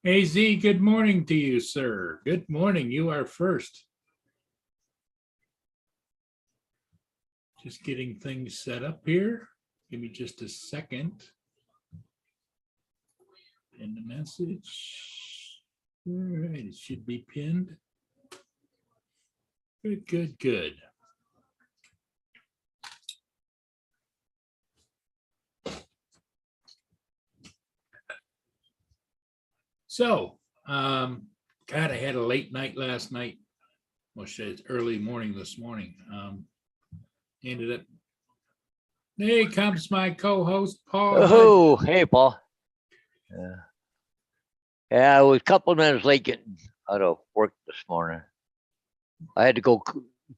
AZ, good morning to you, sir. Good morning. You are first. Just getting things set up here. Give me just a second. And the message. All right, it should be pinned. Good, good, good. So, God, I had a late night last night. Well, shit, it's early morning this morning. Ended up. Hey, comes my co-host Paul. Oh, hey, Paul. Yeah, I was a couple of minutes late getting out of work this morning. I had to go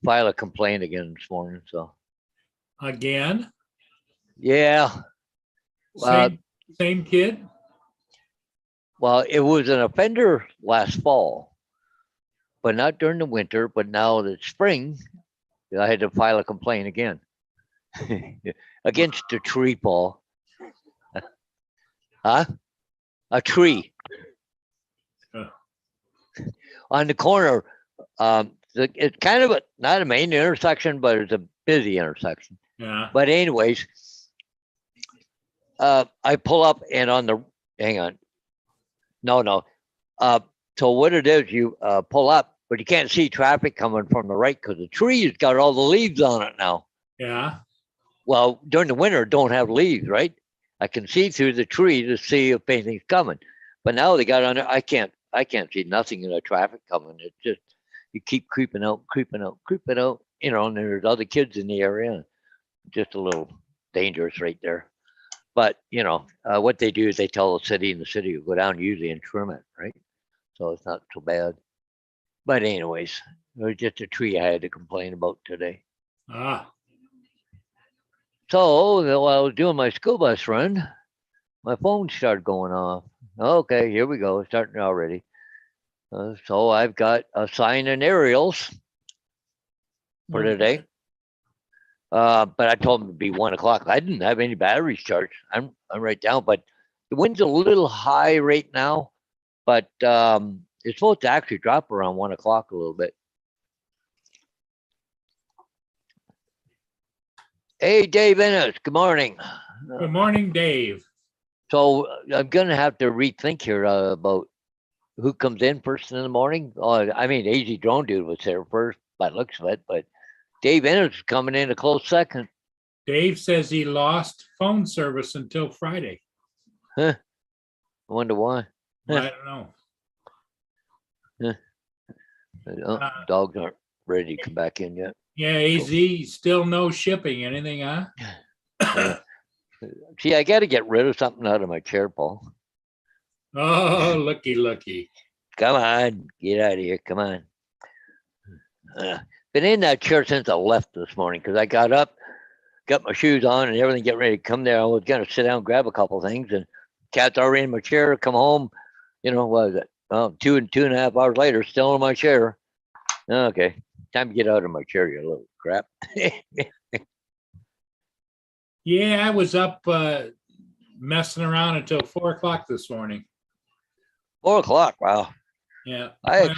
file a complaint again this morning. So Again, yeah, same kid. well, it was an offender last fall, but not during the winter. But now that it's spring, I had to file a complaint again against a tree, Paul. Huh? A tree on the corner. It's kind of not a main intersection, but it's a busy intersection. Yeah. But anyways, I pull up and on the hang on. No. So what it is, you pull up, but you can't see traffic coming from the right because the tree's got all the leaves on it now. Yeah. Well, during the winter, don't have leaves, right? I can see through the tree to see if anything's coming. But now they got on there. I can't see nothing in the traffic coming. It's just you keep creeping out. You know, and there's other kids in the area. Just a little dangerous right there. But you know what they do is they tell the city, and the city will go down usually and trim it, right? So it's not so bad. But anyways, it was just a tree I had to complain about today. Ah. So while I was doing my school bus run, my phone started going off. Okay, here we go, starting already. So I've got a sign in aerials for today. But I told them it'd be 1 o'clock. I didn't have any batteries charged. I'm right down, but the wind's a little high right now. But it's supposed to actually drop around 1 o'clock a little bit. Hey, Dave Ennis, good morning. Good morning, Dave. So I'm going to have to rethink here about who comes in first in the morning. I mean, AZ Drone Dude was there first by the looks of it, but Dave Ennis is coming in a close second. Dave says he lost phone service until Friday. Huh. I wonder why. I don't know. Dogs aren't ready to come back in yet. Yeah, AZ, still no shipping. Anything, huh? Yeah. See, I got to get rid of something out of my chair, Paul. Oh, looky. Come on, get out of here. Come on. Been in that chair since I left this morning because I got up, got my shoes on and everything, getting ready to come there. I was going to sit down and grab a couple things, and cat's already in my chair, come home. You know, what was it? 2.5 hours later, still in my chair. Okay, time to get out of my chair, you little crap. Yeah, I was up messing around until 4 o'clock this morning. 4 o'clock, wow. Yeah. I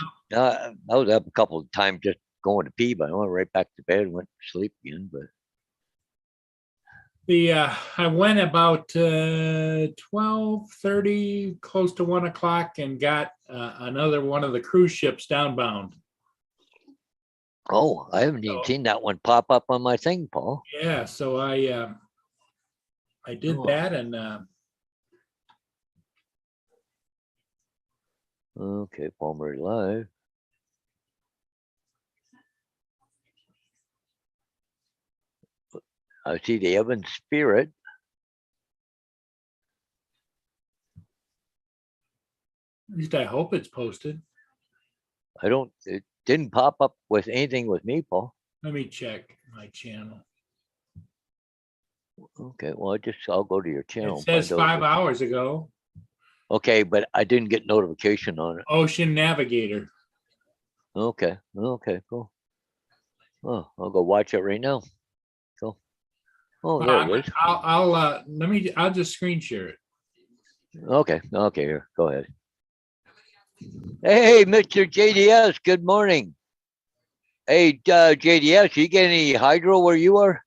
was up a couple of times just going to pee, but I went right back to bed and went to sleep again. But I went about 12:30, close to 1 o'clock, and got another one of the cruise ships downbound. Oh, I haven't even seen that one pop up on my thing, Paul. Yeah, so I did that, and okay, Palmer Live. I see the Evan Spirit. least I hope it's posted. It didn't pop up with anything with me, Paul. Let me check my channel. Okay, well, I'll go to your channel. It says 5 hours ago. Okay, but I didn't get notification on it. Ocean Navigator. Okay, cool. Oh, I'll go watch it right now. So, oh, there it is. I'll just screen share it. Okay, here, go ahead. Hey, Mr. JDS, good morning. Hey, JDS, you get any hydro where you are?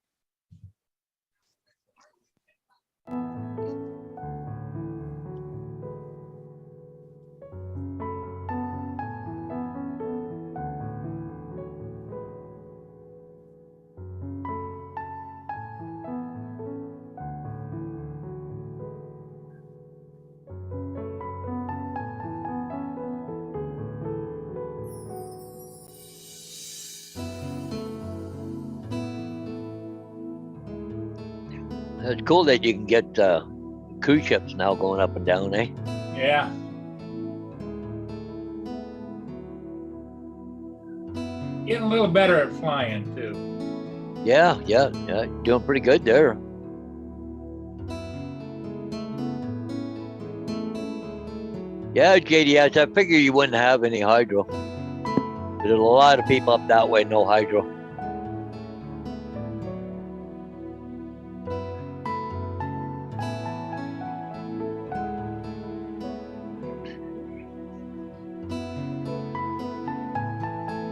It's cool that you can get cruise ships now going up and down, eh? Yeah. Getting a little better at flying too. Yeah, doing pretty good there. Yeah, JDS, I figure you wouldn't have any hydro. There's a lot of people up that way, no hydro.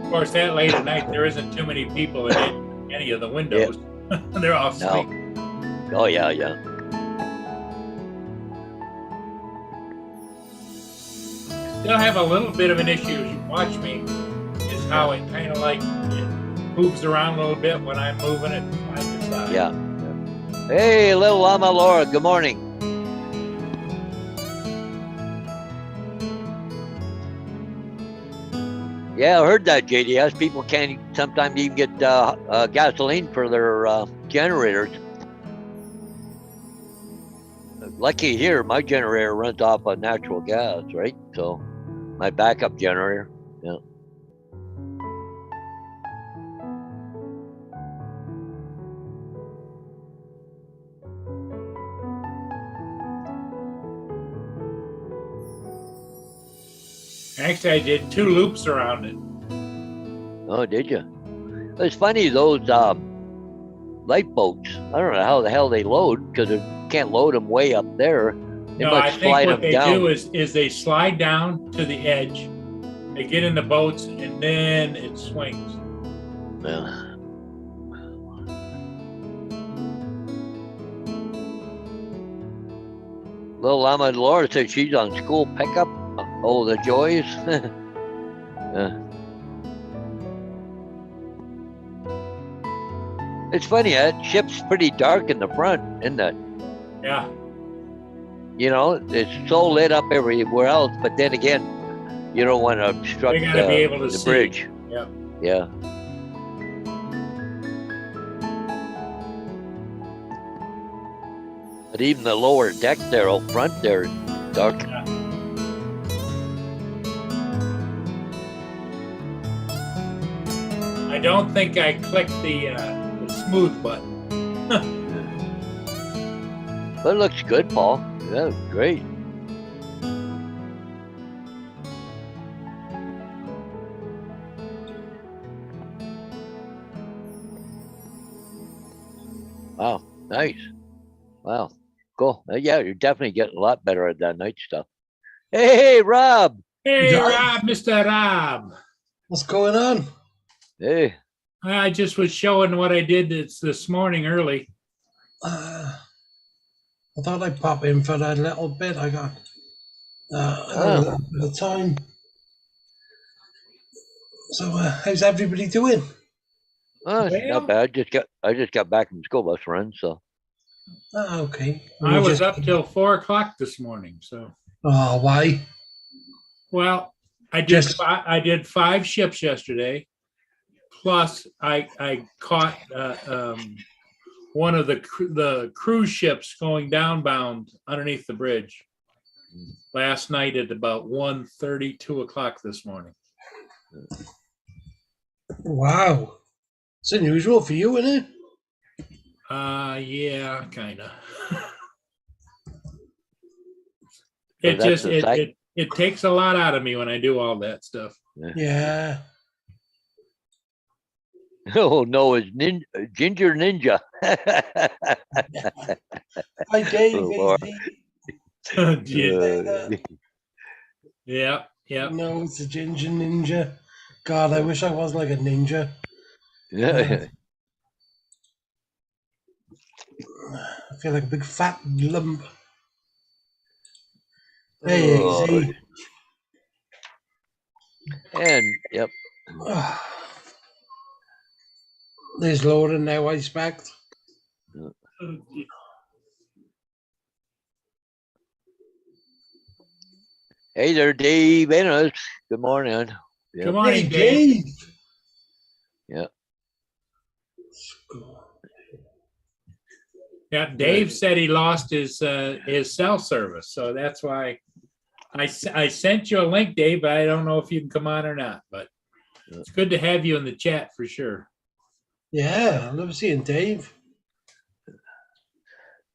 Of course, that late at night, there isn't too many people in any of the windows. They're all asleep. No. Oh, yeah. Still have a little bit of an issue as you watch me, is how it kind of like it moves around a little bit when I'm moving it side to side. Yeah. Hey, little Llama Laura, good morning. Yeah, I heard that, JDS. People can't sometimes even get gasoline for their generators. Lucky here, my generator runs off of natural gas, right? So my backup generator, yeah. Actually, I did 2 loops around it. Oh, did you? It's funny, those lifeboats, I don't know how the hell they load, because you can't load them way up there. They No, must I think slide what them they down. do is they slide down to the edge, they get in the boats, and then it swings. Yeah. Little Llama Laura said she's on school pickup. Oh, the joys. It's funny, that ship's pretty dark in the front, isn't it? Yeah. You know, it's so lit up everywhere else, but then again, you don't want to obstruct They gotta be able to the see. bridge. Yep. Yeah. But even the lower deck there out front there, dark. Yeah. I don't think I clicked the smooth button. But it looks good, Paul. Yeah, great. Wow, nice. Wow, cool. Yeah, you're definitely getting a lot better at that night stuff. Hey, Rob. Hey, Yeah. Rob, Mr. Rob. What's going on? Hey. I just was showing what I did this morning early. I thought I'd pop in for a little bit. I got a little bit of time. So, how's everybody doing? Oh, it's Well- not bad. I just got back from school bus run, so. Okay. I You was just- up till 4 o'clock this morning. So, Oh, why? well, I did 5 ships yesterday. Plus, I caught one of the cruise ships going downbound underneath the bridge. last night at about 1:30, 2 o'clock this morning. Wow. It's unusual for you, isn't it? Yeah, kind of. So It that's just, the site? it takes a lot out of me when I do all that stuff. Yeah. Oh, no, it's Ginger Ninja. Hi, Dave. Oh, Lord. Yeah, yeah. No, it's a ginger ninja. God, I wish I was like a ninja. Yeah. I feel like a big fat lump. Hey, Oh, easy. and yep. There's Lauren now, I expect. Hey there, Dave Ennis. Good morning. Good Yep. morning, Hey, Dave. Dave. Yeah. Yeah, Dave said he lost his cell service, so that's why I sent you a link, Dave. But I don't know if you can come on or not, but it's good to have you in the chat for sure. Yeah, I love seeing Dave.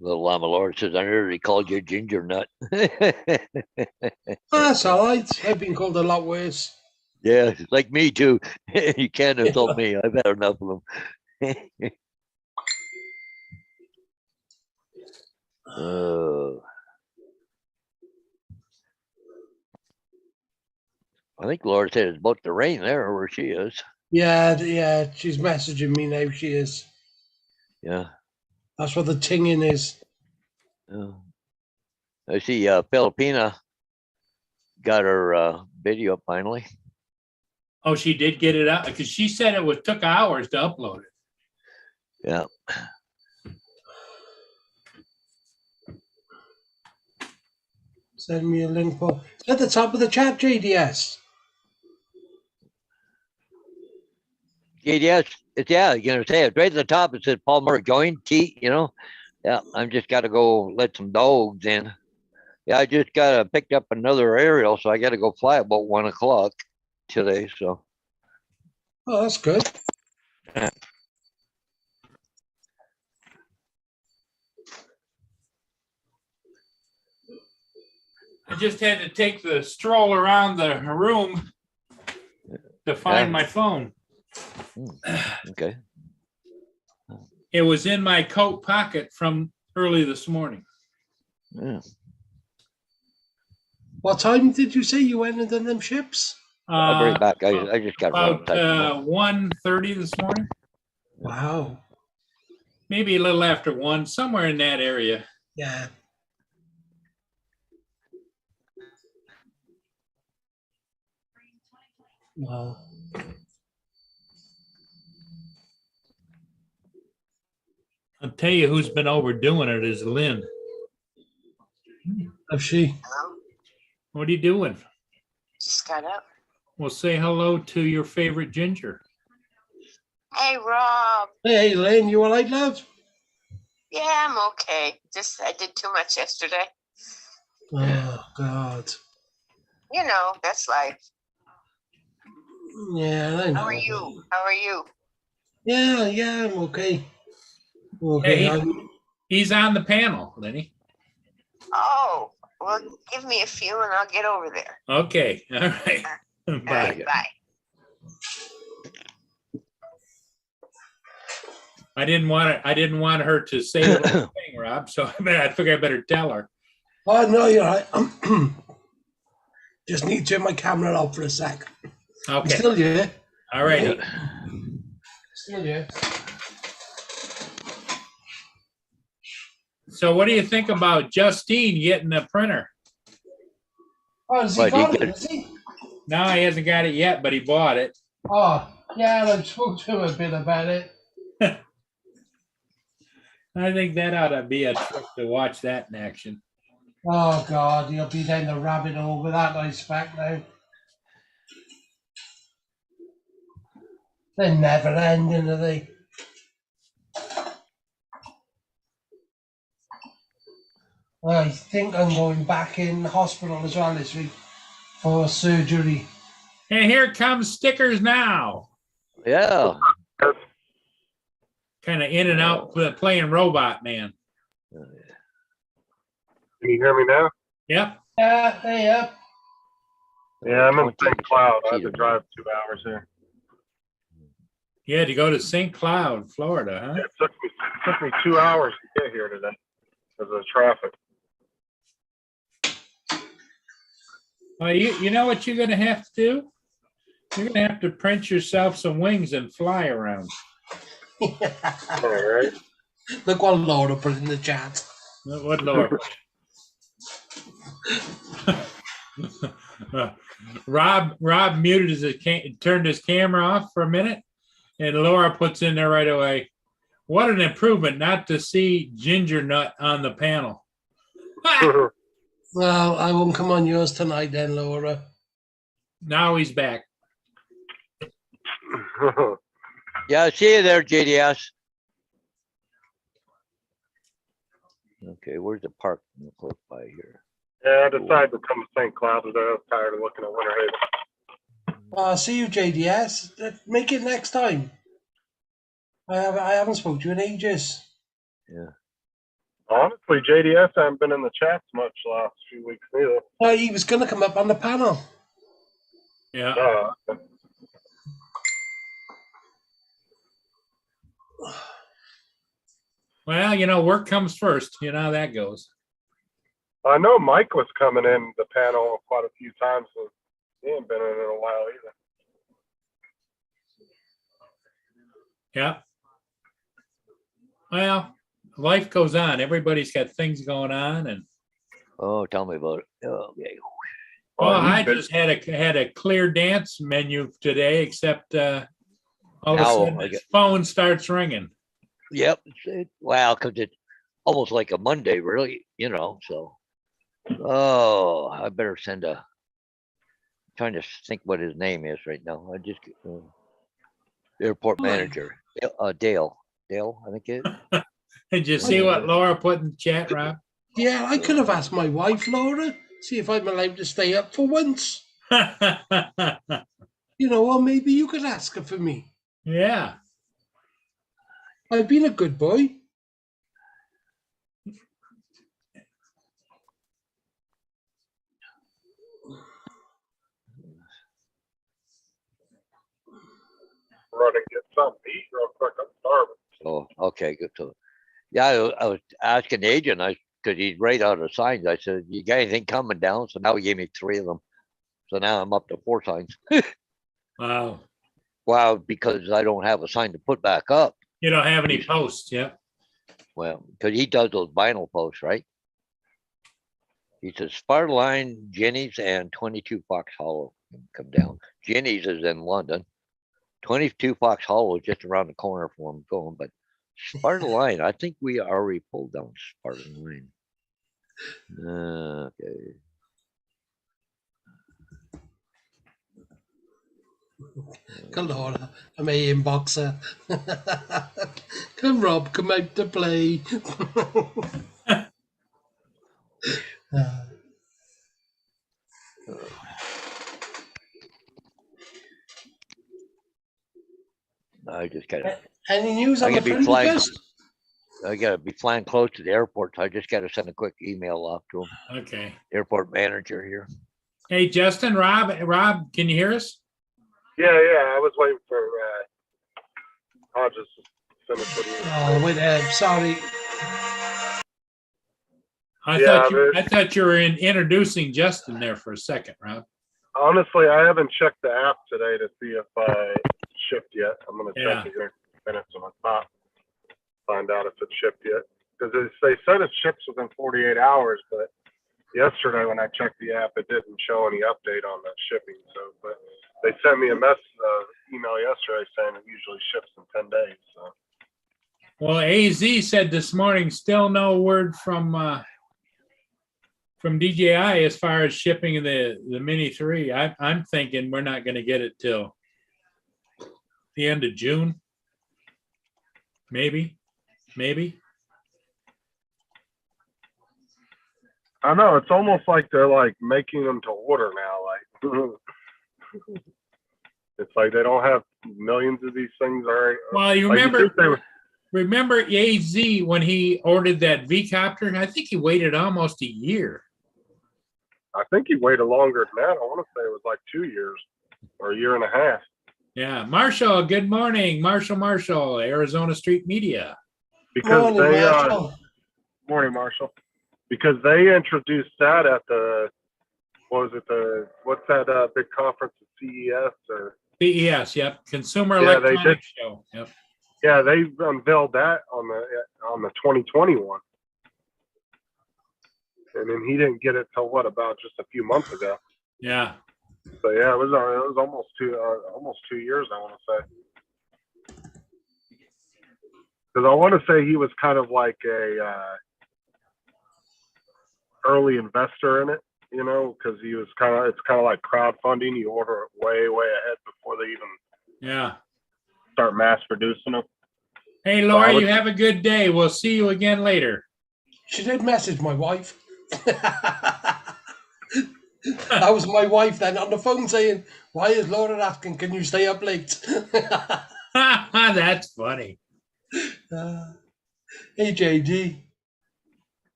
Little Llama Lord says, I heard he called you Ginger Nut. That's all right. I've been called a lot worse. Yeah, like me too. You can't insult me. I've had enough of them. I think Laura said it's about to rain there where she is. Yeah, she's messaging me now. She is. Yeah. That's what the tinging is. I see Filipina got her video up finally. Oh, she did get it out because she said it took hours to upload it. Yeah. Send me a link for. It's at the top of the chat, JDS. JDS, you're gonna say it right at the top. It says Paul Murray joined T, Yeah, I'm just gotta go let some dogs in. Yeah, I just gotta picked up another aerial, so I gotta go fly about 1 o'clock today. So Oh, that's good. I just had to take the stroll around the room to find Yeah. my phone. Okay. It was in my coat pocket from early this morning. Yeah. What time did you say you went and done them ships? I'll bring it back. I just got About run 1:30 this morning. Wow. Maybe a little after 1, somewhere in that area. Yeah. Wow. I'll tell you who's been overdoing it is Lynn. Have she? What are you doing? Just got up. Well, say hello to your favorite ginger. Hey, Rob. Hey, Lynn, you all right, love? Yeah, I'm okay. Just I did too much yesterday. Oh, God. You know, that's life. Yeah, I know. How are you? How are you? Yeah, I'm okay. Okay. Yeah, he's on the panel, Lenny. Oh, well, give me a few and I'll get over there. Okay, all right. All Bye. right, bye. I didn't want her to say the wrong thing, Rob. So I figured I better tell her. Oh, no, you're right. Just need to turn my camera off for a sec. I'm Okay, still here. all righty. Still here. So what do you think about Justine getting a printer? Oh, has he Why, did he got get it? it? Has he? No, he hasn't got it yet, but he bought it. Oh, yeah, I spoke to him a bit about it. I think that ought to be a trip to watch that in action. Oh, God, you'll be down the rabbit hole with that, I expect now. They're never ending, are they? I think I'm going back in hospital as well this week for surgery. And here comes Stickers now. Yeah. Kind of in and out playing Robot Man. Can you hear me now? Yep. Hey, up. Yeah, I'm in 20 St. Cloud. I had feet to of drive 2 hours here. You had to go to St. Cloud, Florida, huh? It took me 2 hours to get here today because of the traffic. Well, you know what you're going to have to do? You're going to have to print yourself some wings and fly around. All right. Look what Laura put in the chat. What Laura? Rob muted turned his camera off for a minute, and Laura puts in there right away. What an improvement not to see Ginger Nut on the panel. Well, I won't come on yours tonight then, Laura. Now he's back. Yeah, see you there, JDS. Okay, where's the park? Close by here. Yeah, I decided to come to St. Cloud today. I was tired of looking at Winter Haven. See you, JDS. Make it next time. I haven't spoken to you in ages. Yeah. Honestly, JDS haven't been in the chats much the last few weeks either. He was going to come up on the panel. Yeah. Well, work comes first. You know how that goes. I know Mike was coming in the panel quite a few times, so he ain't been in it a while either. Yeah. Well, life goes on. Everybody's got things going on, and Oh, tell me about it. Oh, okay. well, I he's been- just had a clear dance menu today, except all of a Now, sudden I his get- phone starts ringing. Yep. Wow, because it's almost like a Monday, really, so. Oh, I better send trying to think what his name is right now. I just, airport Oh. manager, Dale, I think it. Did you see what Laura put in the chat, Rob? Yeah, I could have asked my wife, Laura, see if I'm allowed to stay up for once. Or maybe you could ask her for me. Yeah. I've been a good boy. Run and get something to eat real quick. I'm starving. Oh, okay, good. So, yeah, I was asking the agent, because he'd write out the signs. I said, you got anything coming down? So now he gave me 3 of them. So now I'm up to 4 signs. Wow. Wow, because I don't have a sign to put back up. You don't have any posts, yeah? Well, because he does those vinyl posts, right? He says Sparta Line, Jenny's, and 22 Fox Hollow come down. Jenny's is in London. 22 Fox Hollow is just around the corner for him going, but Sparta Line, I think we already pulled down Sparta Line. Okay. Come Laura, I'm a inboxer. Come Rob, come out to play. I just gotta, Any news I on the could be friendly flying. ghost? I gotta be flying close to the airport, so I just gotta send a quick email off to him. Okay. Airport manager here. Hey, Justin, Rob, can you hear us? Yeah, I was waiting for Hodges to finish what he was Oh, wait, sorry. I thought you were introducing Justin there for a second, Rob. Honestly, I haven't checked the app today to see if I shipped yet. I'm going to check it here in a minute on my top, find out if it's shipped yet. Because they said it ships within 48 hours, but yesterday when I checked the app, it didn't show any update on that shipping. So, but they sent me a email yesterday saying it usually ships in 10 days. So. Well, AZ said this morning, still no word from DJI as far as shipping the Mini 3. I'm thinking we're not going to get it till the end of June. Maybe. I know it's almost like they're like making them to order now. Like it's like they don't have millions of these things already. Well, you Like you remember, think they would, remember AZ when he ordered that V copter? I think he waited almost a year. I think he waited longer than that. I want to say it was like 2 years or a year and a half. Yeah, Marshall. Good morning, Marshall, Arizona Street Media. Because Morning, they Marshall. morning Marshall. Because they introduced that at the what's that big conference at CES or CES. Yep, Consumer Yeah, they Electronics Show. Yep. yeah, they unveiled that on the 2021. And then he didn't get it till what, about just a few months ago. Yeah. So yeah, it was almost 2 years, I want to say. Because I want to say he was kind of like a early investor in it, you know, because it's kind of like crowdfunding. You order it way ahead before they even Yeah. start mass producing them. Hey, I Laura, would- you have a good day. We'll see you again later. She did message my wife. That was my wife then on the phone saying, "Why is Laura asking, can you stay up late?" That's funny. Hey, JD.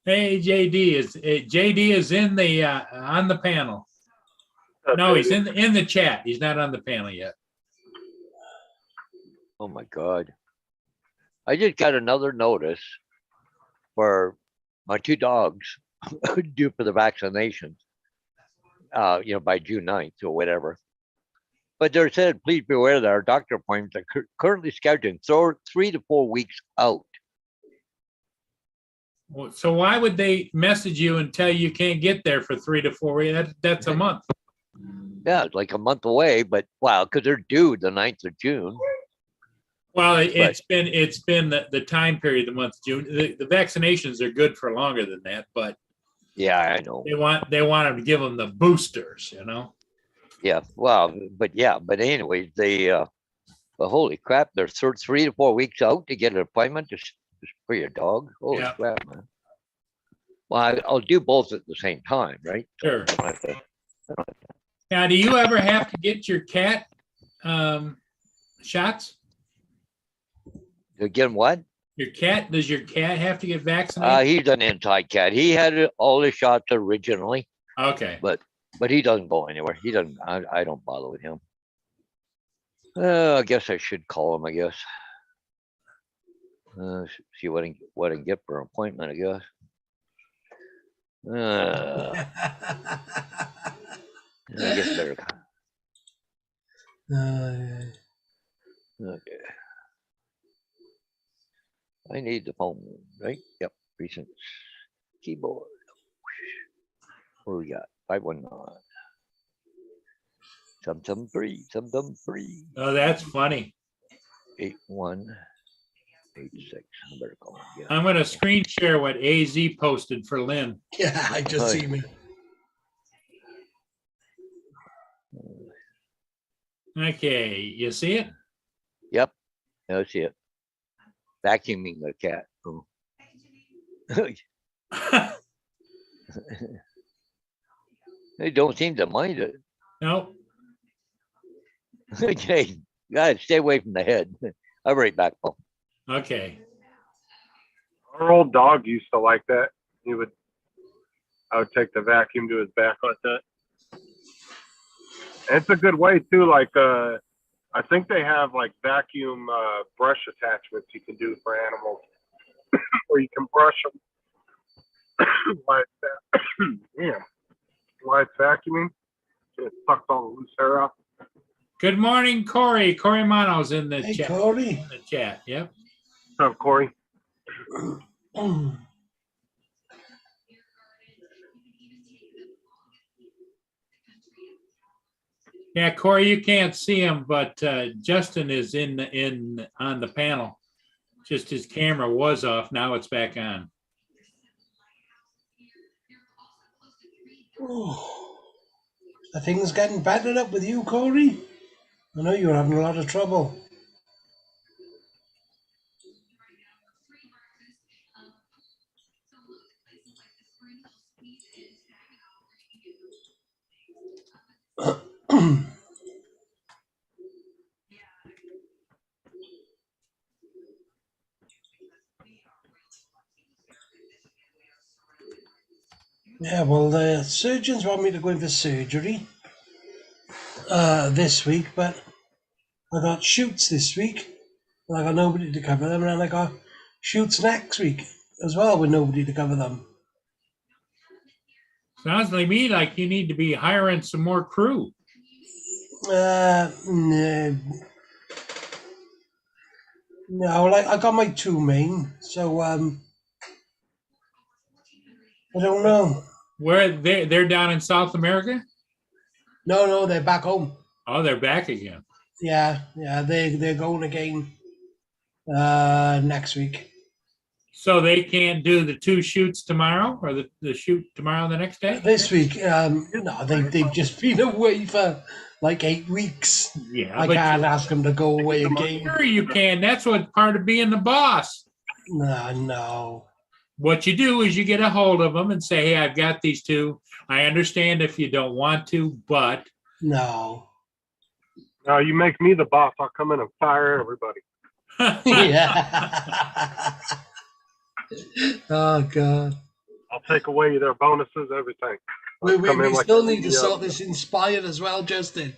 Hey, JD is in the on the panel. No, he's in the chat. He's not on the panel yet. Oh my God. I just got another notice for my 2 dogs due for the vaccinations, by June 9th or whatever. But they said, please be aware that our doctor appointments are currently scheduled 3 to 4 weeks out. Well, so why would they message you and tell you can't get there for 3 to 4 weeks? That's a month. Yeah, it's like a month away, but wow, because they're due the 9th of June. Well, it's been the time period, the month of June. The vaccinations are good for longer than that, but Yeah, I know. they want to give them the boosters, you know. Yeah, well, but anyways, but holy crap, they're 3 to 4 weeks out to get an appointment just for your dog. Holy Yeah. crap, man. Well, I'll do both at the same time, right? Sure. I don't have to- Now, do you ever have to get your cat shots? Again, what? Does your cat have to get vaccinated? He's an anti-cat. He had all the shots originally, Okay. but he doesn't go anywhere. He doesn't. I don't bother with him. I guess I should call him. I guess. See what I can get for an appointment. I guess. I guess better. Okay. I need the phone, right? Yep. Recent keyboard. What do we got? 519. Some 3. Oh, that's funny. 8186. I better call him. Yeah. I'm going to screen share what AZ posted for Lynn. Yeah, I just see me. Okay, you see it? Yep. I see it. Vacuuming the cat. Oh. They don't seem to mind it. No. Okay. God, stay away from the head. I'll be right back, Paul. Okay. Our old dog used to like that. I would take the vacuum to his back like that. And it's a good way too. Like I think they have like vacuum brush attachments you can do for animals, where you can brush them while it's vacuuming. It sucks all the loose hair out. Good morning, Corey. Corey Mono's in the Hey, chat. Corey. In the chat. Yep. What's up, Corey? Yeah, Corey, you can't see him, but Justin is on the panel. Just his camera was off. Now it's back on. Are things getting battered up with you, Corey? I know you're having a lot of trouble. Yeah, well, the surgeons want me to go in for surgery this week, but I got shoots this week, and I got nobody to cover them, and then I got shoots next week as well with nobody to cover them. Sounds like me like you need to be hiring some more crew. No, like I got my two main, so I don't know. Where they're down in South America? No, they're back home. Oh, they're back again. Yeah, they're going again next week. So they can't do the 2 shoots tomorrow or the shoot tomorrow the next day? This week, no, they've just been away for like 8 weeks. Yeah, I but can't ask them to go away again. sure you can. That's what part of being the boss. No. What you do is you get a hold of them and say, hey, I've got these 2. I understand if you don't want to, but No. Now you make me the boss. I'll come in and fire everybody. Yeah. Oh God. I'll take away their bonuses, everything. We Come in like still a need to CEO. sort this Inspired as well, Justin,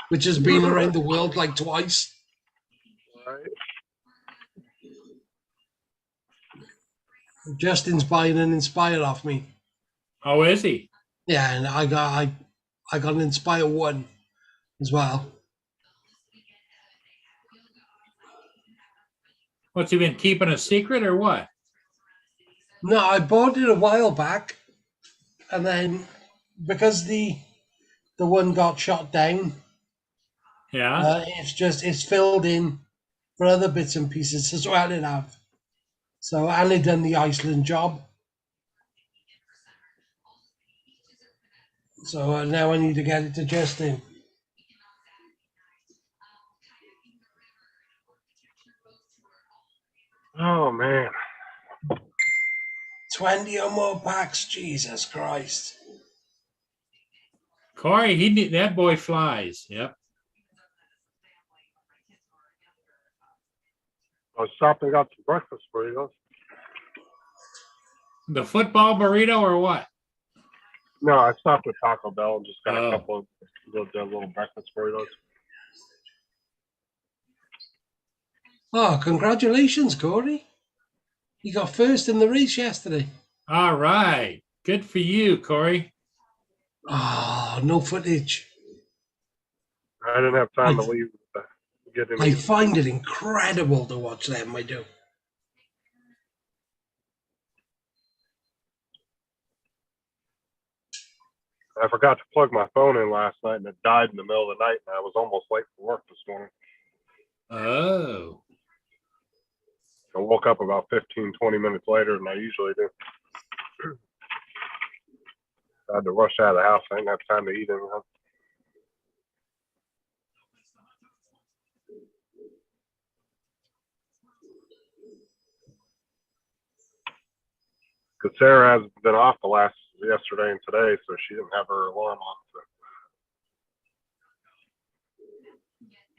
which has been around the world like twice. Right? Justin's buying an Inspired off me. Oh, is he? Yeah, and I got an Inspire 1 as well. What's he been keeping a secret or what? No, I bought it a while back, and then because the one got shot down, Yeah. it's filled in for other bits and pieces as well. It have. So I only done the Iceland job. So now I need to get it to Justin. Oh man. 20 or more packs, Jesus Christ. Corey, that boy flies. Yep. I was stopping and got some breakfast burritos. The football burrito or what? No, I stopped at Taco Bell and just got Oh. a couple of little breakfast burritos. Oh, congratulations, Corey. You got first in the race yesterday. All right. Good for you, Corey. Oh, no footage. I didn't have time to leave. Get in. I find it incredible to watch them, I do. I forgot to plug my phone in last night and it died in the middle of the night and I was almost late for work this morning. Oh. I woke up about 15, 20 minutes later than I usually do. I had to rush out of the house. I didn't have time to eat anything. Because Sarah has been off yesterday and today, so she didn't have her alarm on.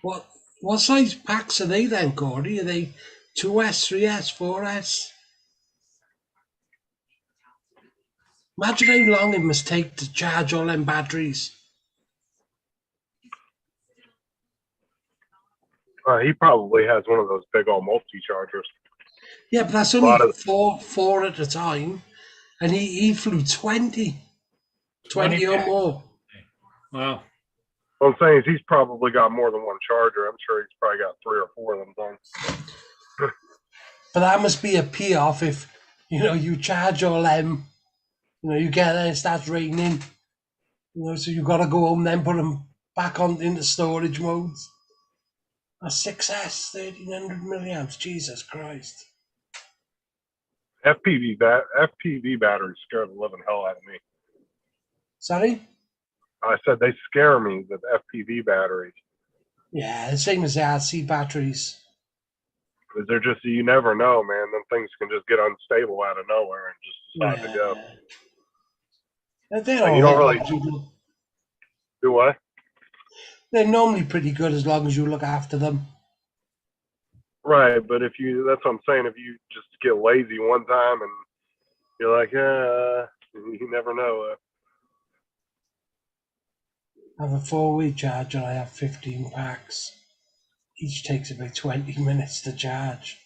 So. What size packs are they then, Corey? Are they 2S, 3S, 4S? Imagine how long it must take to charge all them batteries. He probably has one of those big old multi-chargers. Yeah, but that's only four at a time. And he flew 20 or more. Well, What I'm saying is he's probably got more than one charger. I'm sure he's probably got 3 or 4 of them done. But that must be a pee-off if, you charge all them, you get there, it starts raining, so you got to go home then put them back into storage modes. A 6S, 1300 milliamps, Jesus Christ. FPV batteries scare the living hell out of me. Sorry? I said they scare me, the FPV batteries. Yeah, the same as the RC batteries. Because they're just, you never know, man. Them things can just get unstable out of nowhere and just decide to go. They're You don't all really right. do what? they're normally pretty good as long as you look after them. Right, but if you, that's what I'm saying, if you just get lazy one time and you're like, you never know. I have a 4-way charger. I have 15 packs. Each takes about 20 minutes to charge.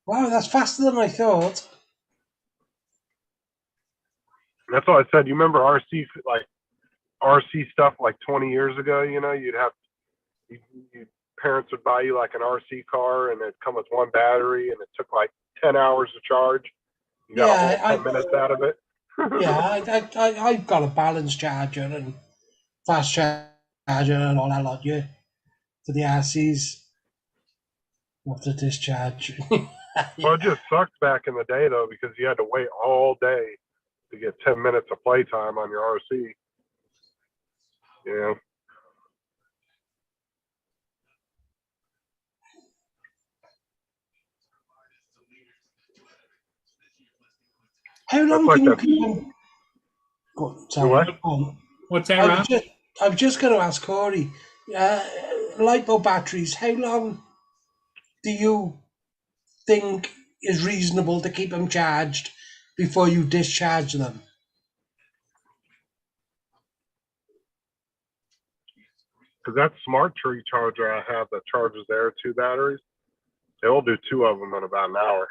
Wow, that's faster than I thought. That's all I said. You remember RC stuff like 20 years ago? You know, parents would buy you like an RC car and it'd come with one battery and it took like 10 hours to charge. You got a whole 10 minutes out of it. Yeah, I've got a balance charger and fast charger and all that lot, yeah. For the RCs. Of the discharge. Well, it just sucked back in the day though, because you had to wait all day to get 10 minutes of playtime on your RC. Yeah. How long That's can like you keep them? Go on, What? sorry. Go on. What's that, I Rob? was just going to ask Corey, LiPo batteries, how long do you think is reasonable to keep them charged before you discharge them? Because that smart tree charger I have that charges their 2 batteries, they'll do 2 of them in about an hour.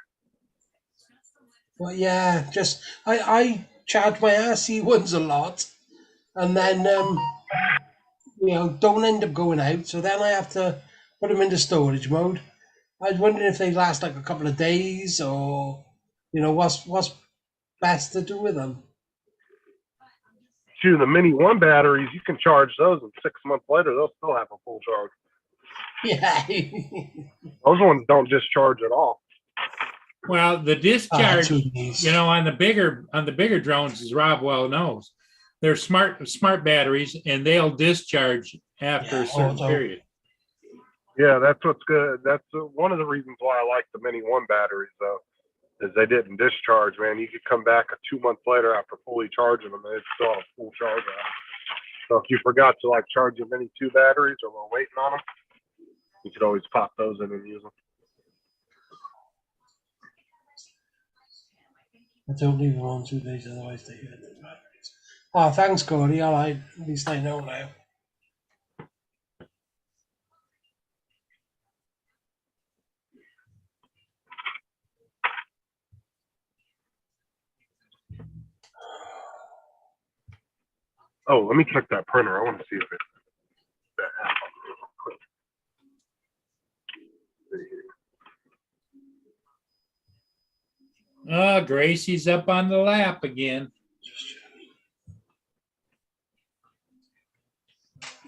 Well, yeah, just I charge my RC ones a lot, and then don't end up going out. So then I have to put them into storage mode. I was wondering if they last like a couple of days, or what's best to do with them. Shoot, the Mini 1 batteries, you can charge those, and 6 months later, they'll still have a full charge. Yeah. Those ones don't discharge at all. Well, the discharge, 2 days. on the bigger drones, as Rob well knows, they're smart batteries, and they'll discharge after a certain period. Yeah, that's what's good. That's one of the reasons why I like the Mini 1 batteries, though, is they didn't discharge, man. You could come back 2 months later after fully charging them, and it's still a full charge on them. So if you forgot to like charge your Mini 2 batteries or were waiting on them, you could always pop those in and use them. I don't leave them on 2 days, otherwise they hurt the batteries. Oh, thanks, Corey. All right, at least I know now. Oh, let me check that printer. I want to see if it's that app. Oh, Gracie's up on the lap again.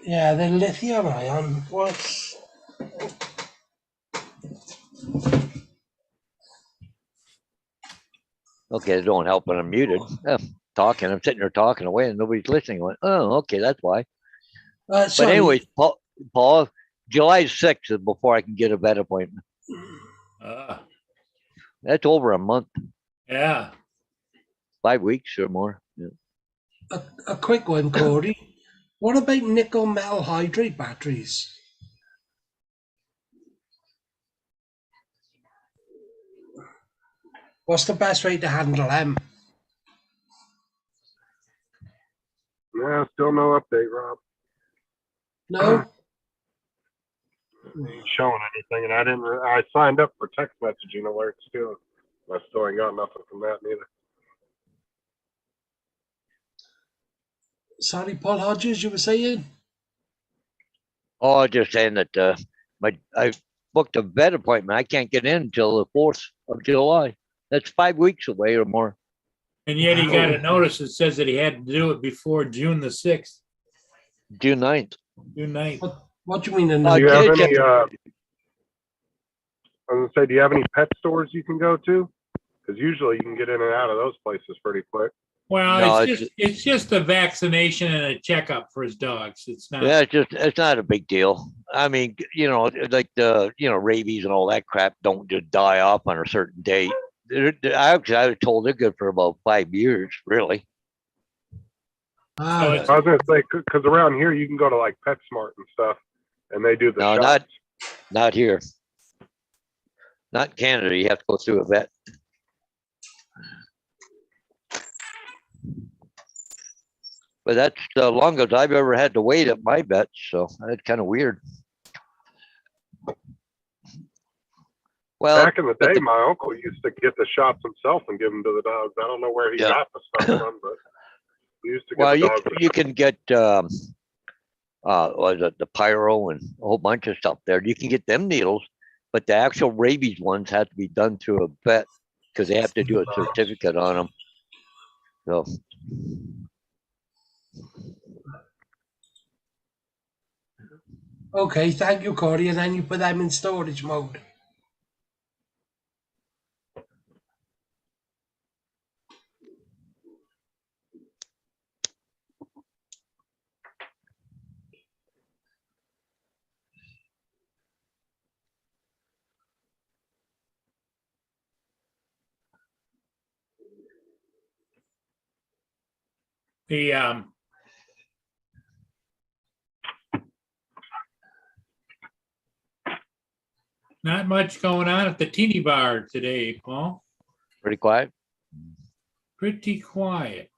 Yeah, the lithium ion. What's Okay, it don't help when I'm muted. I'm sitting there talking away and nobody's listening. I went, oh, okay, that's why. But anyways, Paul, July 6th is before I can get a vet appointment. That's over a month. Yeah. 5 weeks or more. Yeah. A quick one, Corey. What about nickel metal hydrate batteries? What's the best way to handle them? Yeah, still no update, Rob. No? Ain't showing anything, and I signed up for text messaging alerts too. I still ain't got nothing from that neither. Sorry, Paul Hodges, you were saying? Oh, just saying that I booked a vet appointment. I can't get in until the 4th of July. That's 5 weeks away or more. And yet he got a notice that says that he had to do it before June the 6th. June 9th. June 9th. What do you mean? Do you have any? I was gonna say, do you have any pet stores you can go to? Because usually you can get in and out of those places pretty quick. Well, No, it's just a vaccination and a checkup for his dogs. It's not. Yeah, it's not a big deal. I mean, like the rabies and all that crap don't just die off on a certain date. I was told they're good for about 5 years, really. Ah, it's- I was gonna say, cause around here you can go to like PetSmart and stuff and they do the No, shots. Not here. Not in Canada. You have to go through a vet. But that's the longest I've ever had to wait at my vet, so that's kind of weird. Well, Back in the but day, the- my uncle used to get the shots himself and give them to the dogs. I don't know where he Yeah. got the stuff from, but he used to get well, the you dogs. you can get what is it, the pyro and a whole bunch of stuff there. You can get them needles, but the actual rabies ones have to be done through a vet because they have to do a certificate on them. So okay, thank you, Corey. And then you put them in storage mode. the, not much going on at the teeny bar today, Paul. pretty quiet. Pretty quiet.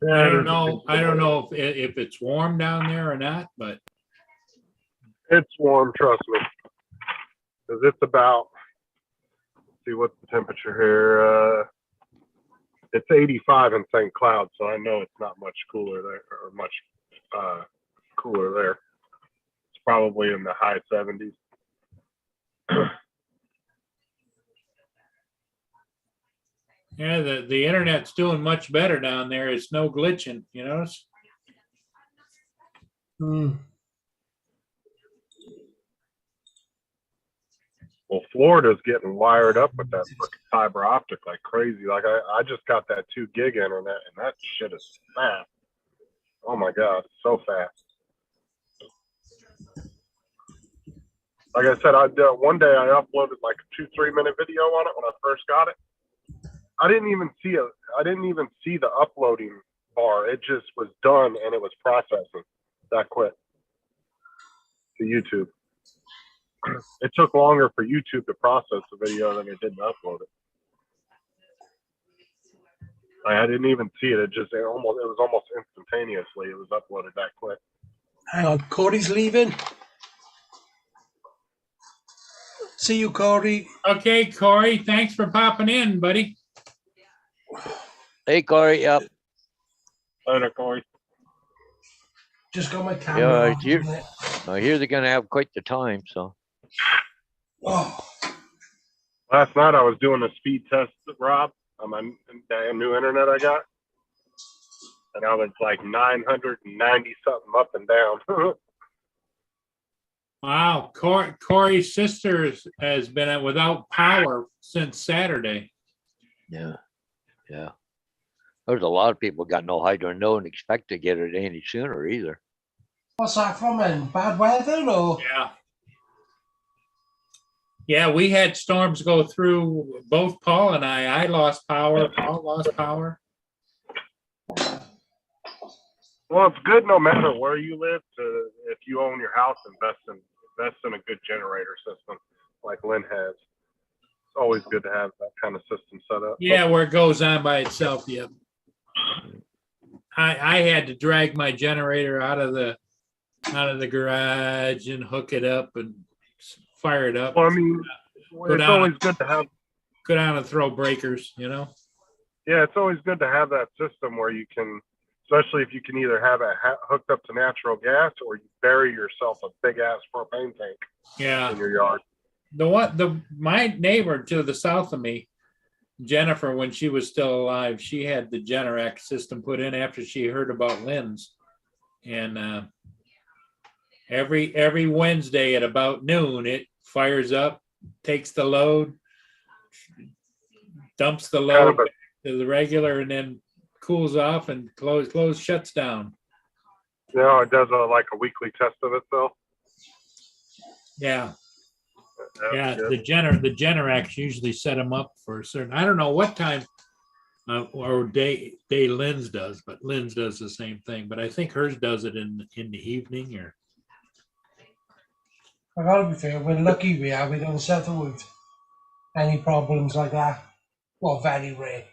I don't know. I don't know if it's warm down there or not, but It's warm, trust me. Cause it's about, see what's the temperature here? It's 85 in St. Cloud, so I know it's not much cooler there or much cooler there. It's probably in the high 70s. yeah, the internet's doing much better down there. It's no glitching, you know? Hmm. Well, Florida's getting wired up with that frickin' fiber optic like crazy. Like I just got that 2 gig internet and that shit is fast. Oh my God, it's so fast. Like I said, one day I uploaded like a 2-3 minute video on it when I first got it. I didn't even see the uploading bar. It just was done and it was processing that quick to YouTube. It took longer for YouTube to process the video than it did to upload it. I didn't even see it. It was almost instantaneously. It was uploaded that quick. Hang on, Corey's leaving. See you, Corey. Okay, Corey, thanks for popping in, buddy. Hey, Corey. Yep. Later, Corey. Just got my camera. Yeah, off, you- isn't it? I hear they're gonna have quite the time. So Oh, Last night I was doing a speed test, Rob, on my damn new internet I got. And I was like 990 something up and down. Wow, Corey's sister has been without power since Saturday. yeah. There's a lot of people got no hydro and don't expect to get it any sooner either. what's that from? Then bad weather or? Yeah. Yeah, we had storms go through both Paul and I. I lost power, Paul lost power. Well, it's good no matter where you live to, if you own your house, invest in a good generator system like Lynn has. It's always good to have that kind of system set up. Yeah, where it goes on by itself, yeah. I had to drag my generator out of the garage and hook it up and fire it up. Well, I mean, it's down. always good to have. Go down and throw breakers, you know? Yeah, it's always good to have that system where you can, especially if you can either have it hooked up to natural gas or you bury yourself a big ass propane tank Yeah. in your yard. My neighbor to the south of me, Jennifer, when she was still alive, she had the Generac system put in after she heard about Lynn's. And every Wednesday at about noon, it fires up, takes the load, dumps the Kind load of a, to the regular, and then cools off and shuts down. it does like a weekly test of itself. Yeah. That's Yeah, good. the Generacs usually set them up for a certain, I don't know what time or Day Lynn's does, but Lynn's does the same thing. But I think hers does it in the evening or. I gotta be fair, we're lucky we are. We don't suffer with any problems like that. Well, very rare.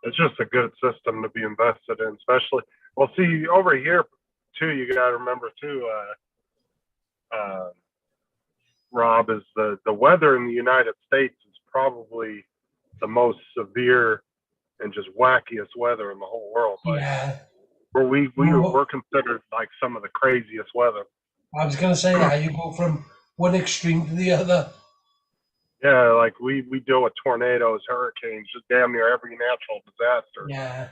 It's just a good system to be invested in, especially. Well, see, over here too, you got to remember too, Rob, is the weather in the United States is probably the most severe and just wackiest weather in the whole world. Like, Yeah, where we're considered like some of the craziest weather. I was gonna say that you go from one extreme to the other. Yeah, like we deal with tornadoes, hurricanes, just damn near every natural disaster. Yeah,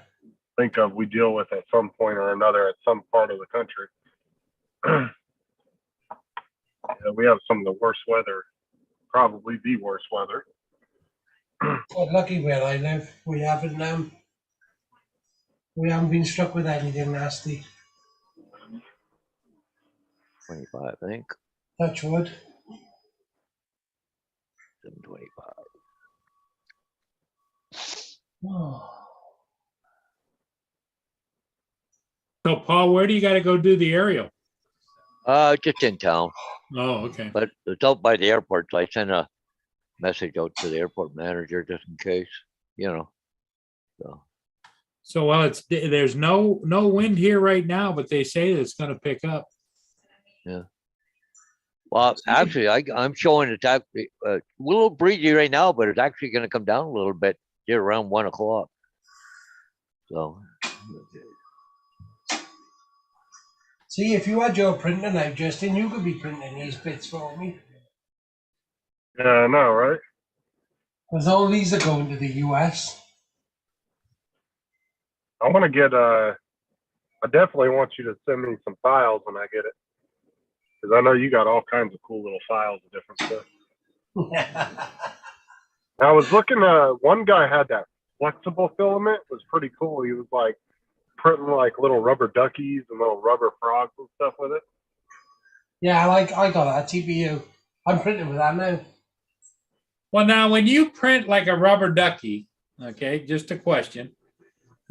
Think of we deal with at some point or another at some part of the country. Yeah, we have some of the worst weather, probably the worst weather. but lucky where I live, we haven't been struck with anything nasty. 25, I think. Touch wood. 725. Oh. So Paul, where do you got to go do the aerial? Just in town, Oh, okay. but it's out by the airport. So I sent a message out to the airport manager just in case, you know. So So well, there's no wind here right now, but they say that it's going to pick up. well, actually, I'm showing it's actually a little breezy right now, but it's actually going to come down a little bit here around 1 o'clock. So See, if you had your printer now, Justin, you could be printing these bits for me. Yeah, I know, right? Because all these are going to the US. I want to get I definitely want you to send me some files when I get it, because I know you got all kinds of cool little files of different stuff. I was looking at one guy had that flexible filament. It was pretty cool. He was like printing like little rubber duckies and little rubber frogs and stuff with it. Yeah, I got that TPU. I'm printing with that now. Well, now when you print like a rubber ducky, okay, just a question.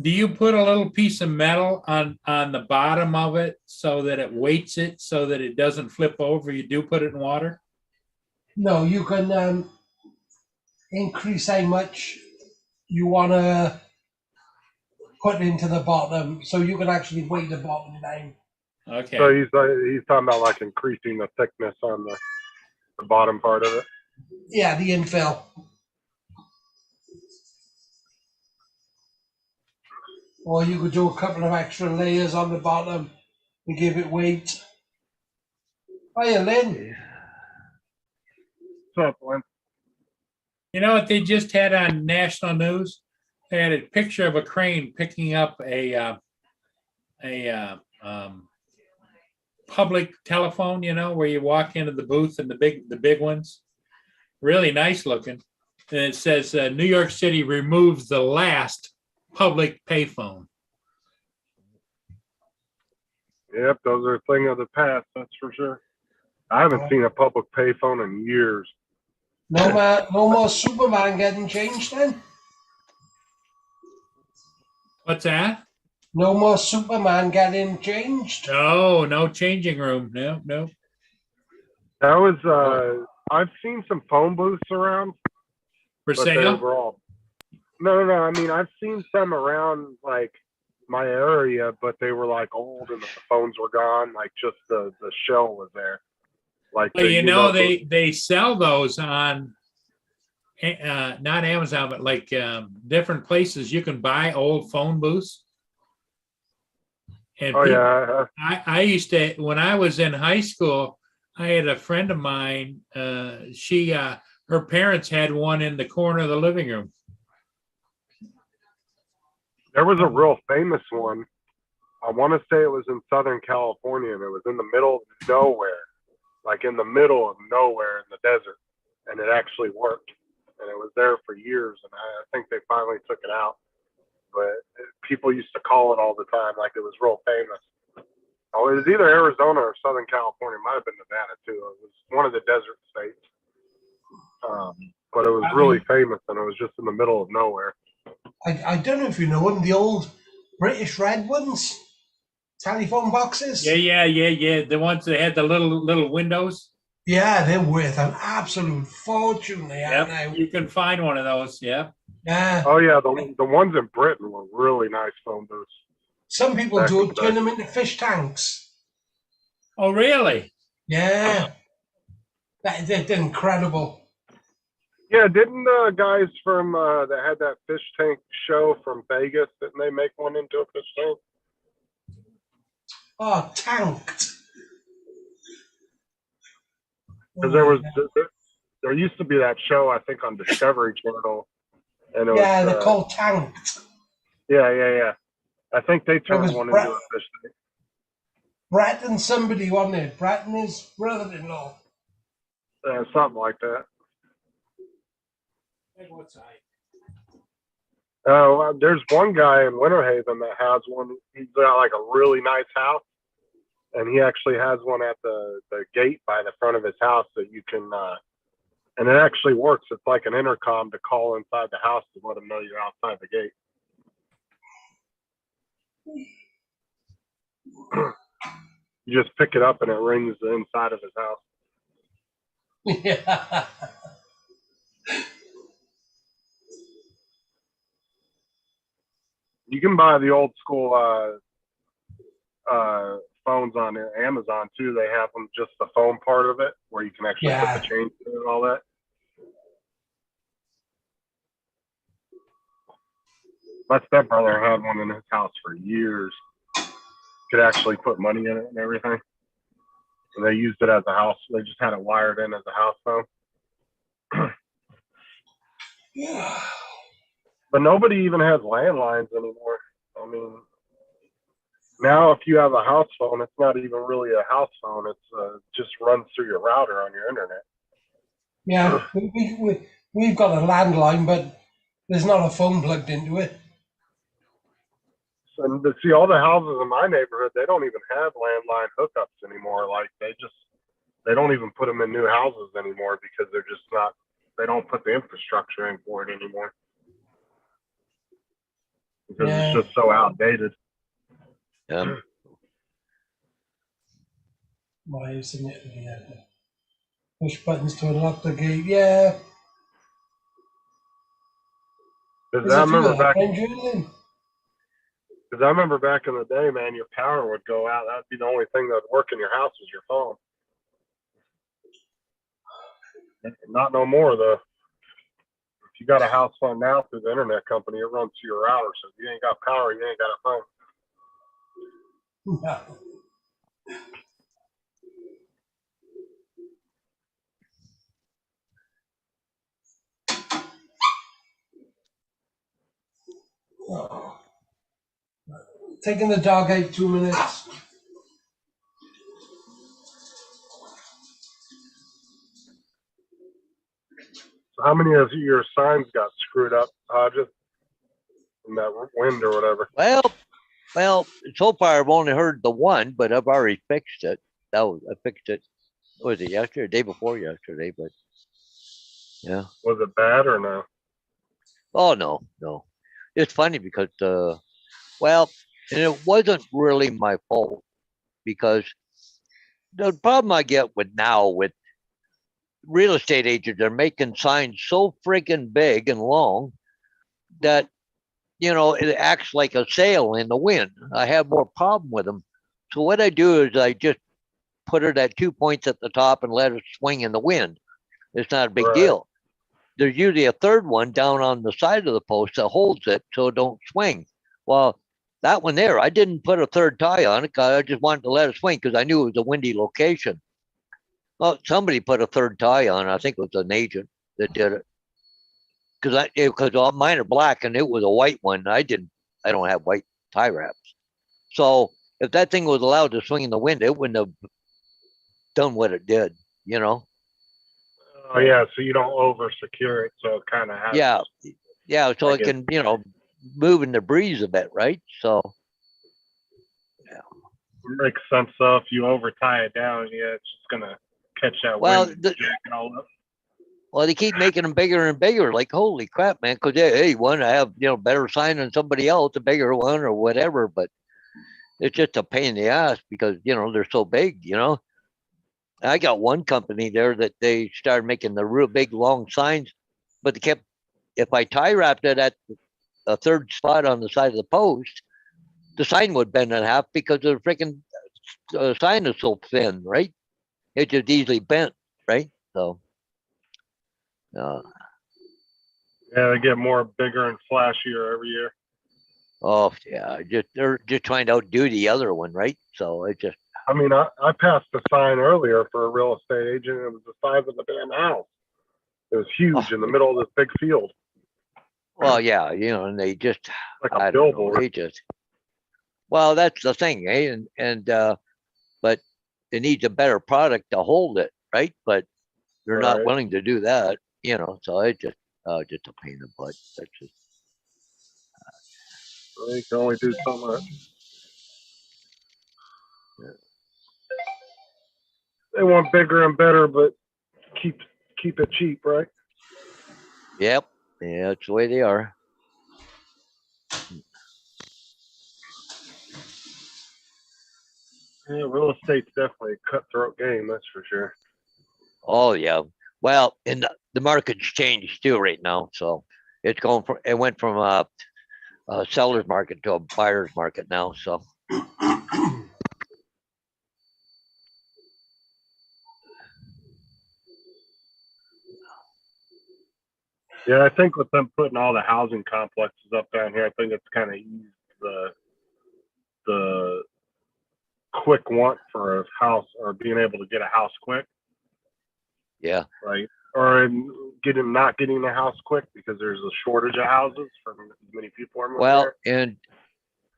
Do you put a little piece of metal on the bottom of it so that it weights it so that it doesn't flip over? You do put it in water? No, you can increase how much you want to put into the bottom, so you can actually weigh the bottom down. Okay. So he's talking about like increasing the thickness on the bottom part of it. Yeah, the infill. Or you could do a couple of extra layers on the bottom and give it weight. Hiya, Lynn. What's up, Lynn? You know what they just had on national news? They had a picture of a crane picking up a public telephone, you know, where you walk into the booth and the big ones. Really nice looking. And it says New York City removes the last public payphone. Yep, those are a thing of the past, that's for sure. I haven't seen a public payphone in years. No more Superman getting changed then? What's that? No more Superman getting changed? No changing room. No. That was I've seen some phone booths around, For but they sale? were all no. I mean, I've seen some around like my area, but they were like old and the phones were gone. Like just the shell was there. Like Well, the, they sell those on not Amazon, but like different places. You can buy old phone booths. And oh people, yeah, I used to, when I was in high school, I had a friend of mine. Her parents had one in the corner of the living room. there was a real famous one. I want to say it was in Southern California, and it was in the middle of nowhere, like in the middle of nowhere in the desert, and it actually worked. And it was there for years, and I think they finally took it out. But people used to call it all the time, like it was real famous. Oh, it was either Arizona or Southern California. It might have been Nevada too. It was one of the desert states. but it was really famous and it was just in the middle of nowhere. I don't know if you know them, the old British red ones, telephone boxes. Yeah. The ones that had the little windows. Yeah, they're worth an absolute fortune. They are now. Yep, you can find one of those. Yeah. Yeah. Oh yeah, the ones in Britain were really nice phone booths. Some people Back do in the turn day. them into fish tanks. Oh, really? Yeah. They're incredible. Yeah, didn't guys from that had that fish tank show from Vegas, didn't they make one into a fish tank? Oh, tanked. Because there used to be that show, I think, on Discovery Channel, and it Yeah, was they're called tanked. yeah. I think they turned was one Brett- into a fish tank. Brett and somebody, wasn't it? Brett and his brother-in-law. Something like that. There's one guy in Winter Haven that has one. He's got like a really nice house, and he actually has one at the gate by the front of his house that you can, and it actually works. It's like an intercom to call inside the house to let them know you're outside the gate. You just pick it up and it rings the inside of his house. Yeah. You can buy the old school phones on Amazon too. They have them just the phone part of it where you can actually put the change in and all that. My stepbrother had one in his house for years. Could actually put money in it and everything. And they used it as a house. They just had it wired in as a house phone. Yeah. But nobody even has landlines anymore. I mean, now if you have a house phone, it's not even really a house phone. It's just runs through your router on your internet. Yeah, we've got a landline, but there's not a phone plugged into it. And to see all the houses in my neighborhood, they don't even have landline hookups anymore. Like they don't even put them in new houses anymore because they're just not. They don't put the infrastructure in for it anymore because it's just so outdated. Yeah. Why isn't it? Yeah. Push buttons to unlock the gate. Yeah. Because I remember back. Julian. Because I remember back in the day, man, your power would go out. That'd be the only thing that would work in your house was your phone. Not no more, though. If you got a house phone now through the internet company, it runs through your router. So if you ain't got power, you ain't got a phone. No. Oh. Taking the dog out 2 minutes. So how many of your signs got screwed up, just in that wind or whatever? Well, so far I've only heard the one, but I've already fixed it. I fixed it. Was it yesterday? Day before yesterday, but yeah. Was it bad or no? Oh no. It's funny because and it wasn't really my fault because the problem I get with real estate agents, they're making signs so freaking big and long that it acts like a sail in the wind. I have more problem with them. So what I do is I just put it at 2 points at the top and let it swing in the wind. It's not a big deal. There's usually a third one down on the side of the post that holds it so it don't swing. Well, that one there, I didn't put a third tie on it because I just wanted to let it swing because I knew it was a windy location. Well, somebody put a third tie on. I think it was an agent that did it. Because all mine are black and it was a white one. I don't have white tie wraps. So if that thing was allowed to swing in the wind, it wouldn't have done what it did, Oh yeah, so you don't over secure it, so it kind of has. Yeah. So it can, move in the breeze a bit, right? So. Makes sense. So if you over tie it down, it's just gonna catch that Well, wind and jack it all up. Well, they keep making them bigger and bigger. Like, holy crap, man! Because hey, one I have better sign than somebody else, a bigger one or whatever. But it's just a pain in the ass because they're so big. I got one company there that they started making the real big long signs, but they kept if I tie wrapped it at a third spot on the side of the post, the sign would bend in half because the freaking sign is so thin, right? It just easily bent, right? So, uh, Yeah, they get more bigger and flashier every year. oh yeah, they're just trying to outdo the other one, right? So it just I mean, I passed a sign earlier for a real estate agent. It was the size of the damn house. It was huge in the middle of this big field, well, yeah, and they just like I a don't know, billboard. they just well, that's the thing, eh? And but it needs a better product to hold it, right? But they're not Right. willing to do that, so it just a pain in the butt. That's just They can only do so much. They want bigger and better, but keep it cheap, right? yep. Yeah, that's the way they are. Yeah, real estate's definitely a cutthroat game, that's for sure. Oh yeah. Well, and the market's changed too right now. So it went from a seller's market to a buyer's market now. So Yeah, I think with them putting all the housing complexes up down here, I think it's kind of eased the quick want for a house or being able to get a house quick, yeah. right? Or not getting a house quick because there's a shortage of houses for as many people are moving Well, here.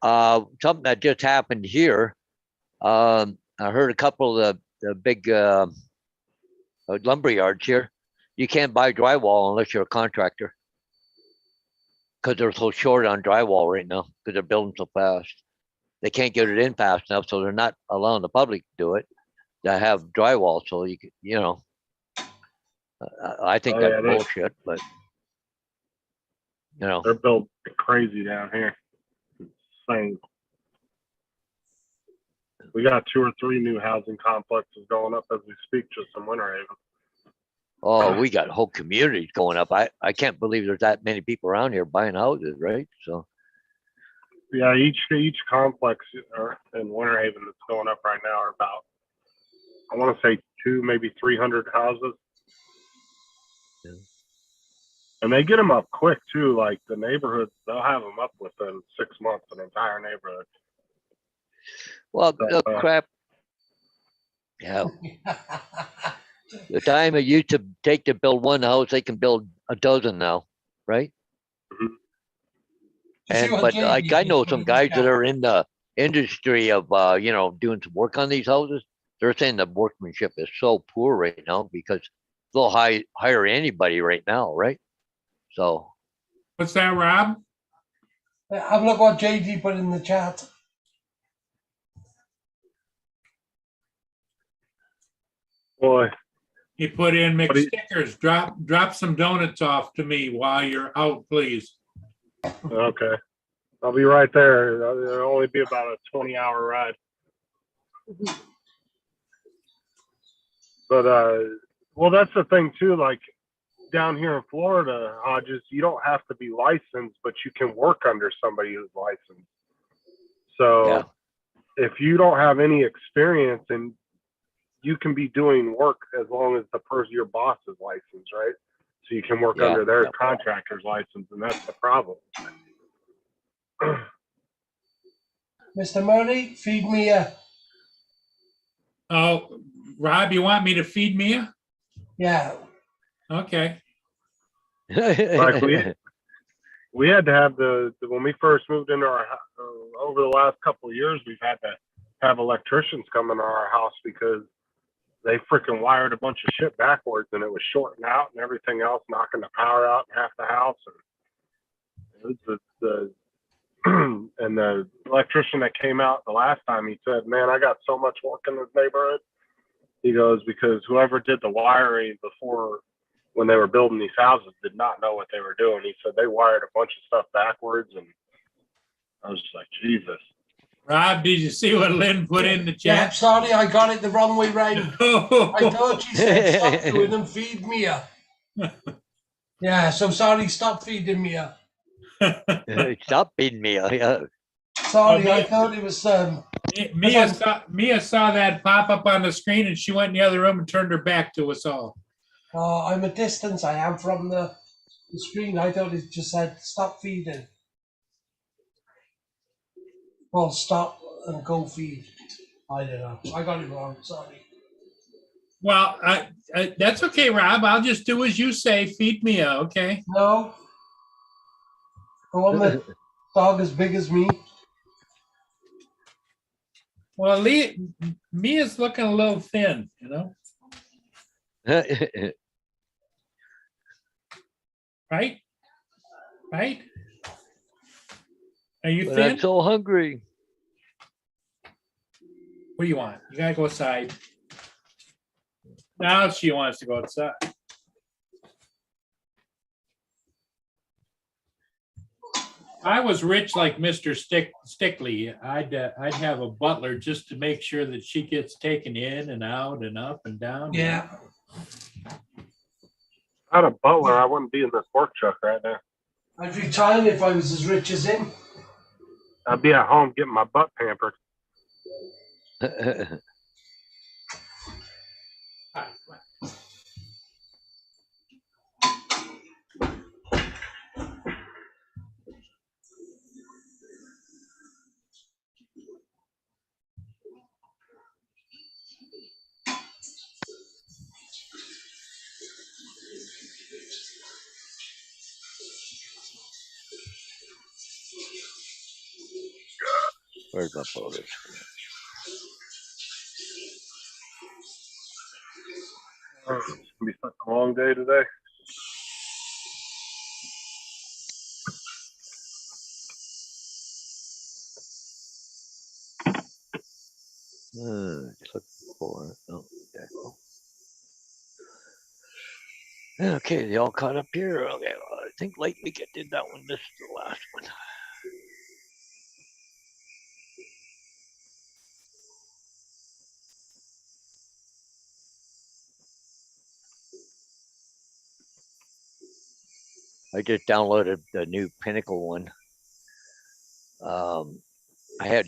and something that just happened here. I heard a couple of the big lumber yards here. You can't buy drywall unless you're a contractor because they're so short on drywall right now because they're building so fast. They can't get it in fast enough, so they're not allowing the public to do it. They have drywall, so I think Oh, that's yeah, bullshit, but they're built crazy down here. It's insane. We got 2 or 3 new housing complexes going up as we speak, just in Winter Haven. oh, we got whole communities going up. I can't believe there's that many people around here buying houses, right? So Yeah, each complex in Winter Haven that's going up right now are about, I want to say 200, maybe 300 houses. Yeah. And they get them up quick too. Like the neighborhoods, they'll have them up within 6 months, an entire neighborhood. well, the crap. Yeah, the time it used to take to build one house, they can build a dozen now, right? Mhm. And but I know some guys that are in the industry of doing some work on these houses. They're saying the workmanship is so poor right now because they'll hire anybody right now, right? So What's that, Rob? Have a look what JD put in the chat. Boy, He put in What do you- McStickers. Drop some donuts off to me while you're out, please. okay. I'll be right there. It'll only be about a 20-hour ride. But, well, that's the thing too. Like down here in Florida, Hodges, you don't have to be licensed, but you can work under somebody who's licensed. So yeah, if you don't have any experience, and you can be doing work as long as your boss is licensed, right? So you can work Yeah, under their yeah. contractor's license, and that's the problem. Mr. Murray, feed me a. Oh, Rob, you want me to feed Mia? Yeah. Okay. Like we had to have when we first moved into our over the last couple of years, we've had to have electricians come into our house because they freaking wired a bunch of shit backwards, and it was shorting out and everything else, knocking the power out in half the house. And it was and the electrician that came out the last time, he said, "Man, I got so much work in this neighborhood." He goes, because whoever did the wiring before when they were building these houses, did not know what they were doing. He said they wired a bunch of stuff backwards, and I was just like, Jesus. Rob, did you see what Lynn put in the Yeah, chat? sorry, I got it the wrong way round. I thought she said stop doing them, feed Mia. Yeah, so sorry, stop feeding Mia. Stop beating me. Yeah. Sorry, Mia- I thought it was Mia saw that pop up on the screen and she went in the other room and turned her back to us all. I'm a distance I am from the screen. I thought it just said stop feeding. Well, stop and go feed. I don't know. I got it wrong. Sorry. Well, that's okay, Rob. I'll just do as you say. Feed Mia, okay? No. Go on, the dog as big as me. Well, Mia's looking a little thin, you know, right? Right? Are you But thin? I'm so hungry. What do you want? You gotta go outside. Now she wants to go outside. I was rich like Mr. Stickley. I'd have a butler just to make sure that she gets taken in and out and up and down. Yeah. Not a butler, I wouldn't be in this work truck right now. I'd retire if I was as rich as him. I'd be at home getting my butt pampered. Where's my photos? It's gonna be such a long day today. Just look for it. Oh, okay, cool. Okay, they all caught up here. Okay, well, I think late week I did that one. This is the last one. I just downloaded the new Pinnacle one. I had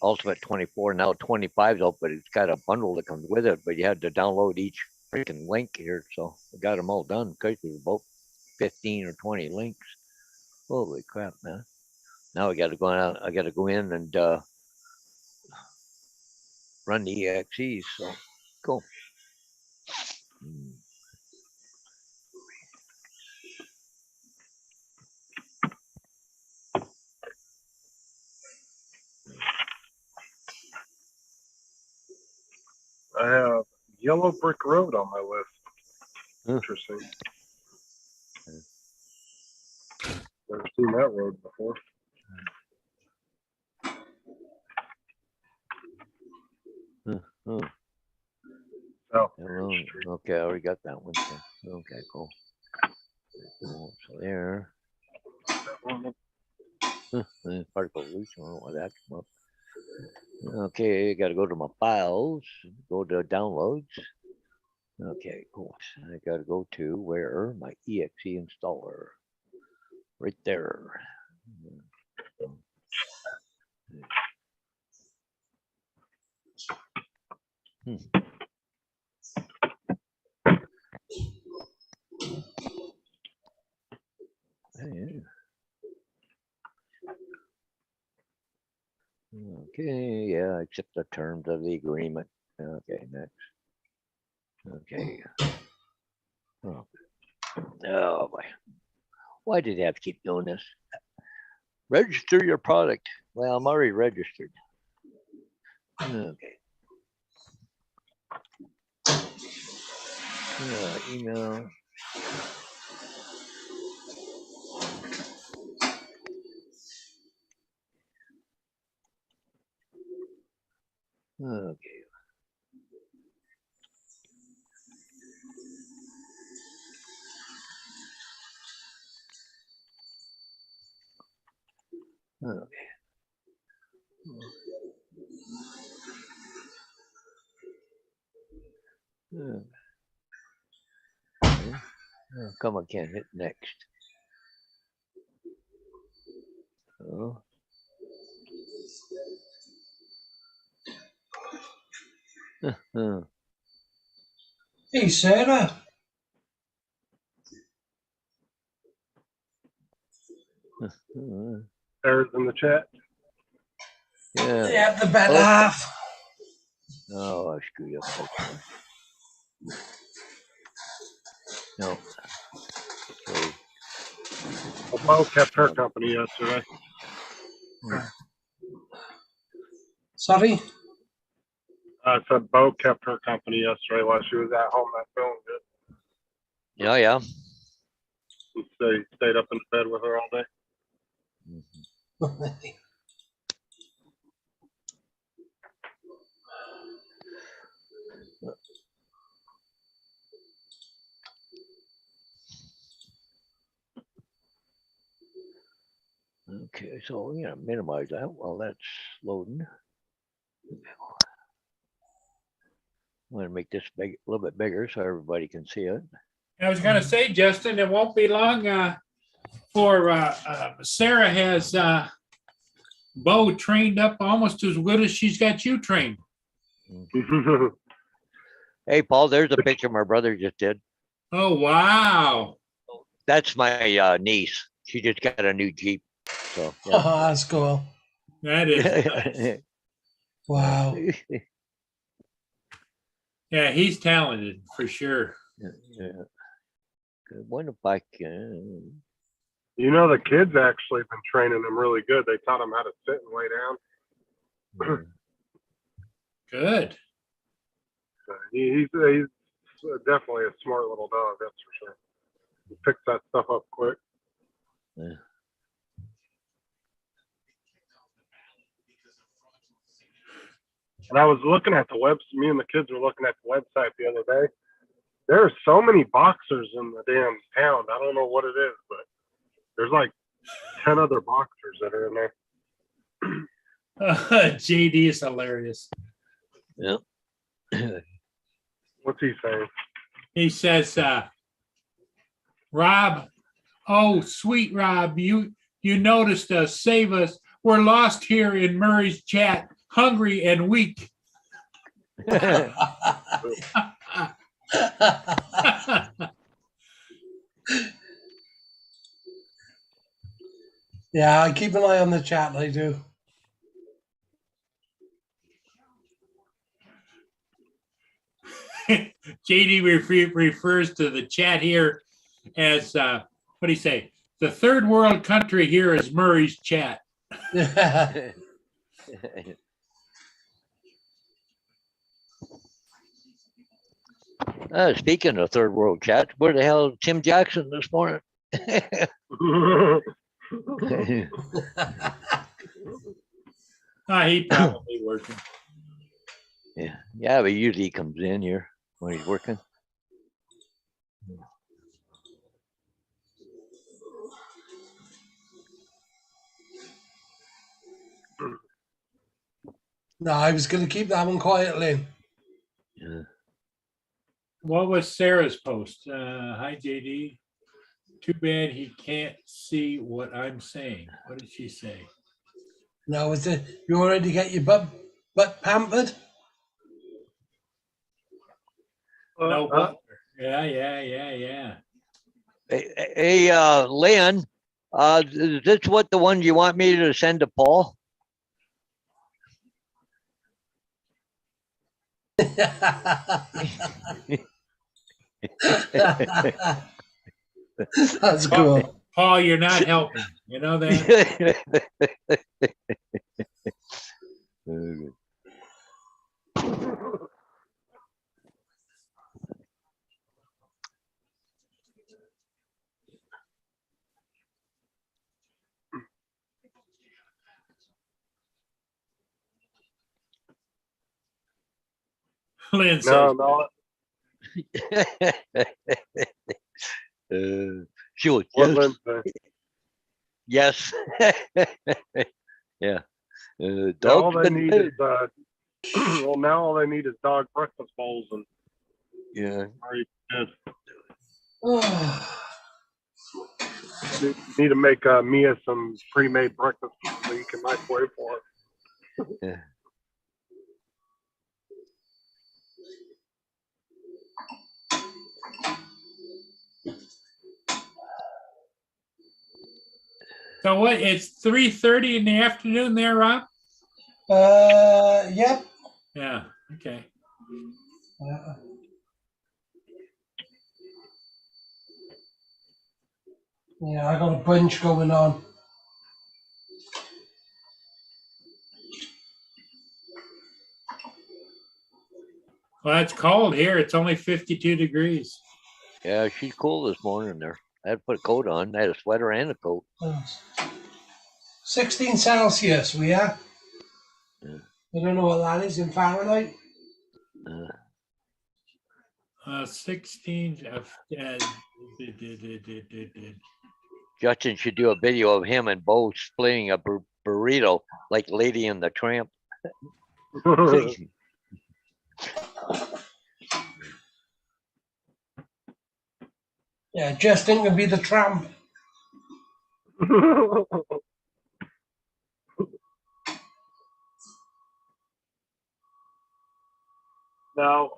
Ultimate 24, now 25's out, but it's got a bundle that comes with it, but you had to download each freaking link here. So I got them all done because there's about 15 or 20 links. Holy crap, man. Now I got to go out. I got to go in and run the EXEs. So cool. I have Yellow Brick Road on my list. Huh. Interesting. Never seen that road before. Oh, South hello. Main Street. Okay, I already got that one. So, okay, cool. Cool. So there. Particle pollution. I don't know why that came up. Okay, got to go to my files. Go to downloads. Okay, cool. I got to go to where my exe installer. Right there. Hey. Okay, yeah, accept the terms of the agreement. Okay, next. Okay. Oh, oh boy. Why did they have to keep doing this? Register your product. Well, I'm already registered. Okay. Email. Okay. Okay. How come I can't hit next? Oh. Hey, Sarah. There's in the chat. Yeah. You have the better Oh. half. Oh, I screwed up. No. Sorry. Well, Bo kept her company yesterday. Sorry? I said Bo kept her company yesterday while she was at home not feeling good. Yeah. He stayed up in bed with her all day. Okay, so we're gonna minimize that while that's loading. I'm gonna make this big, a little bit bigger so everybody can see it. I was gonna say, Justin, it won't be long for Sarah has Bo trained up almost as good as she's got you trained. Hey, Paul, there's a picture my brother just did. Oh, wow. That's my niece. She just got a new Jeep. So Oh, that's cool. That is nice. yeah. Wow. Yeah, he's talented for sure. Yeah. Good. Wonder if I can. You know, the kids actually been training him really good. They taught him how to sit and lay down. Good. He's definitely a smart little dog, that's for sure. He picks that stuff up quick. Yeah. And I was looking at the me and the kids were looking at the website the other day. There are so many boxers in the damn town. I don't know what it is, but there's like 10 other boxers that are in there. JD is hilarious. Yeah. What's he saying? He says, Rob, oh, sweet Rob, you noticed us, save us. We're lost here in Murray's chat, hungry and weak. Yeah, I keep an eye on the chat, I do. JD refers to the chat here as, what do you say? The third world country here is Murray's chat. Speaking of third world chat, where the hell is Tim Jackson this morning? He probably working. Yeah, but usually he comes in here when he's working. No, I was going to keep that one quietly. Yeah. What was Sarah's post? Hi, JD. Too bad he can't see what I'm saying. What did she say? No, is it you already get your butt pampered? No, yeah. Hey, Lynn, is this what the one you want me to send to Paul? That's cool. Paul, you're not helping. You know that? Lynn says, No. She was What just, Lynn say? Yes. Yeah. All Dog's they been need fed. is, well, now all they need is dog breakfast bowls and Yeah. already good. Oh, Need to make Mia some pre-made breakfast so you can microwave for her. Yeah. So what, it's 3:30 in the afternoon there, Rob? yep. Yeah, okay. Yeah, I got a bunch going on. Well, it's cold here. It's only 52 degrees. Yeah, she's cool this morning there. I had to put a coat on. I had a sweater and a coat. 16 Celsius, we are. Yeah. I don't know what that is in Fahrenheit. 16 of Justin should do a video of him and Bo splitting a burrito like Lady and the Tramp. Yeah, Justin can be the tramp. Now,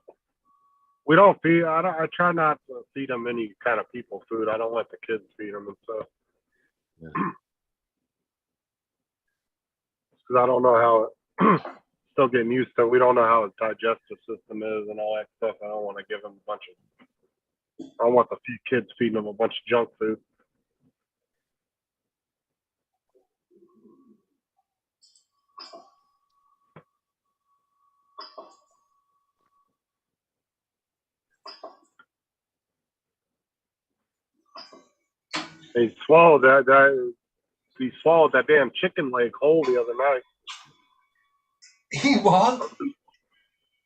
we don't feed. I try not to feed them any kind of people food. I don't let the kids feed them and stuff. Yeah. Because I don't know how it, still getting used to it. We don't know how his digestive system is and all that stuff. I don't want to give him a bunch of, I don't want the kids feeding him a bunch of junk food. He swallowed he swallowed that damn chicken leg whole the other night. He what?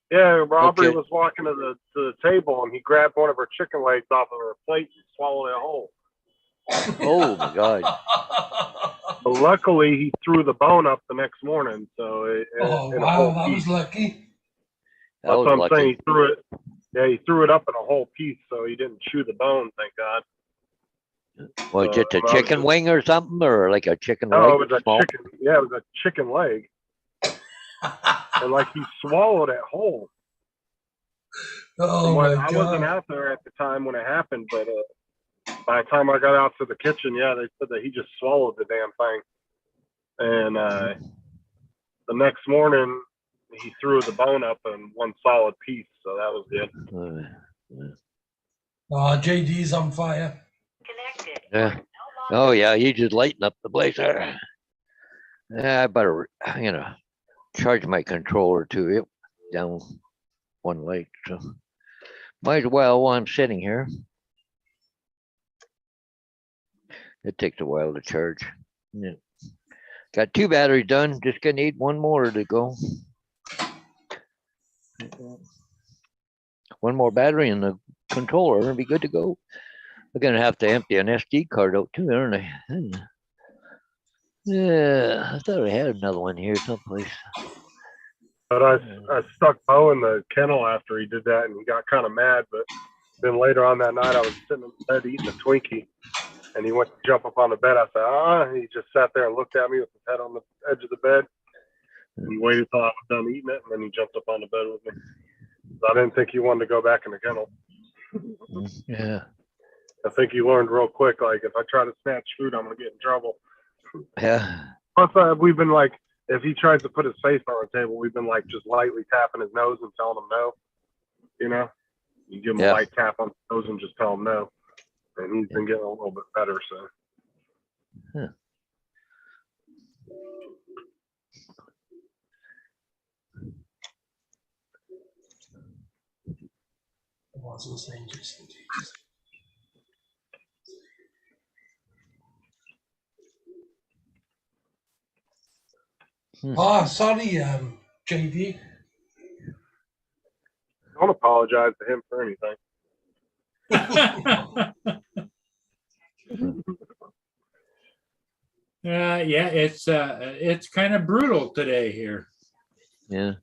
Yeah, Robert Okay. was walking to the table and he grabbed one of her chicken legs off of her plate and swallowed it whole. Oh my God. But luckily, he threw the bone up the next morning, so Oh, in a wow, whole that piece. was lucky. That That's was what I'm saying. lucky. He threw it. Yeah, he threw it up in a whole piece, so he didn't chew the bone. Thank God. Was So, it a I was chicken just- wing or something, or like a chicken No, leg? it was a Small? chicken. Yeah, it was a chicken leg, and like he swallowed it whole. Oh, When my I wasn't God. out there at the time when it happened, but by the time I got out to the kitchen, yeah, they said that he just swallowed the damn thing. And the next morning, he threw the bone up in one solid piece, so that was good. Oh, JD's on fire. Yeah. Oh yeah, you just lighten up the place there. Yeah, I better, charge my controller too. It down one leg, so might as well while I'm sitting here. It takes a while to charge. Yeah. Got 2 batteries done. Just gonna need 1 more to go. 1 more battery in the controller and be good to go. We're gonna have to empty an SD card out too, aren't I? Yeah, I thought I had another one here someplace. But I stuck Bo in the kennel after he did that, and he got kind of mad. But then later on that night, I was sitting in bed eating a Twinkie, and he went to jump up on the bed. I said, and he just sat there and looked at me with his head on the edge of the bed. He waited till I was done eating it, and then he jumped up on the bed with me. So I didn't think he wanted to go back in the kennel. Yeah. I think he learned real quick, like, if I try to snatch food, I'm going to get in trouble. Yeah. Plus, we've been like, if he tries to put his face on the table, we've been like just lightly tapping his nose and telling him no. You know, you give him Yeah. a light tap on the nose and just tell him no. And he's been getting a little bit better. So It wasn't saying Justin. Oh, sorry, JD. don't apologize to him for anything. Yeah, it's kind of brutal today here. Yeah.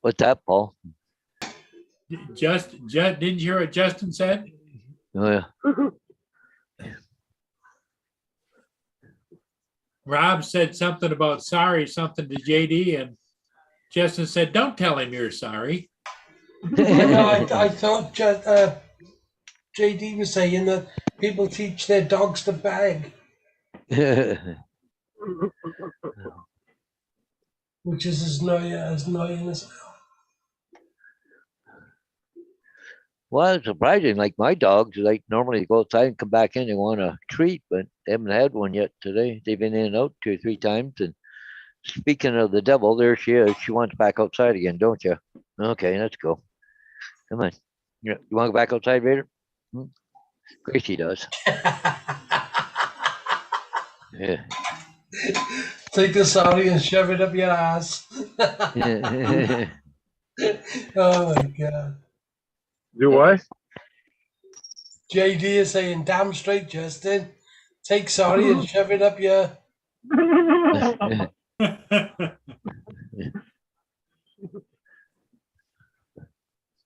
What's that, Paul? Didn't you hear what Justin said? Oh, yeah. Rob said something about something to JD, and Justin said, "Don't tell him you're sorry." I thought JD was saying that people teach their dogs to beg, which is as annoying as Well, it's surprising. Like my dogs, like normally go outside and come back in. They want a treat, but they haven't had one yet today. They've been in and out 2 or 3 times. And speaking of the devil, there she is. She wants back outside again, don't you? Okay, let's go. Come on. You want to go back outside, Vader? Gracie does. Yeah. Take the sorry and shove it up your ass. Oh my god. Do what? JD is saying, damn straight, Justin. Take sorry and shove it up your.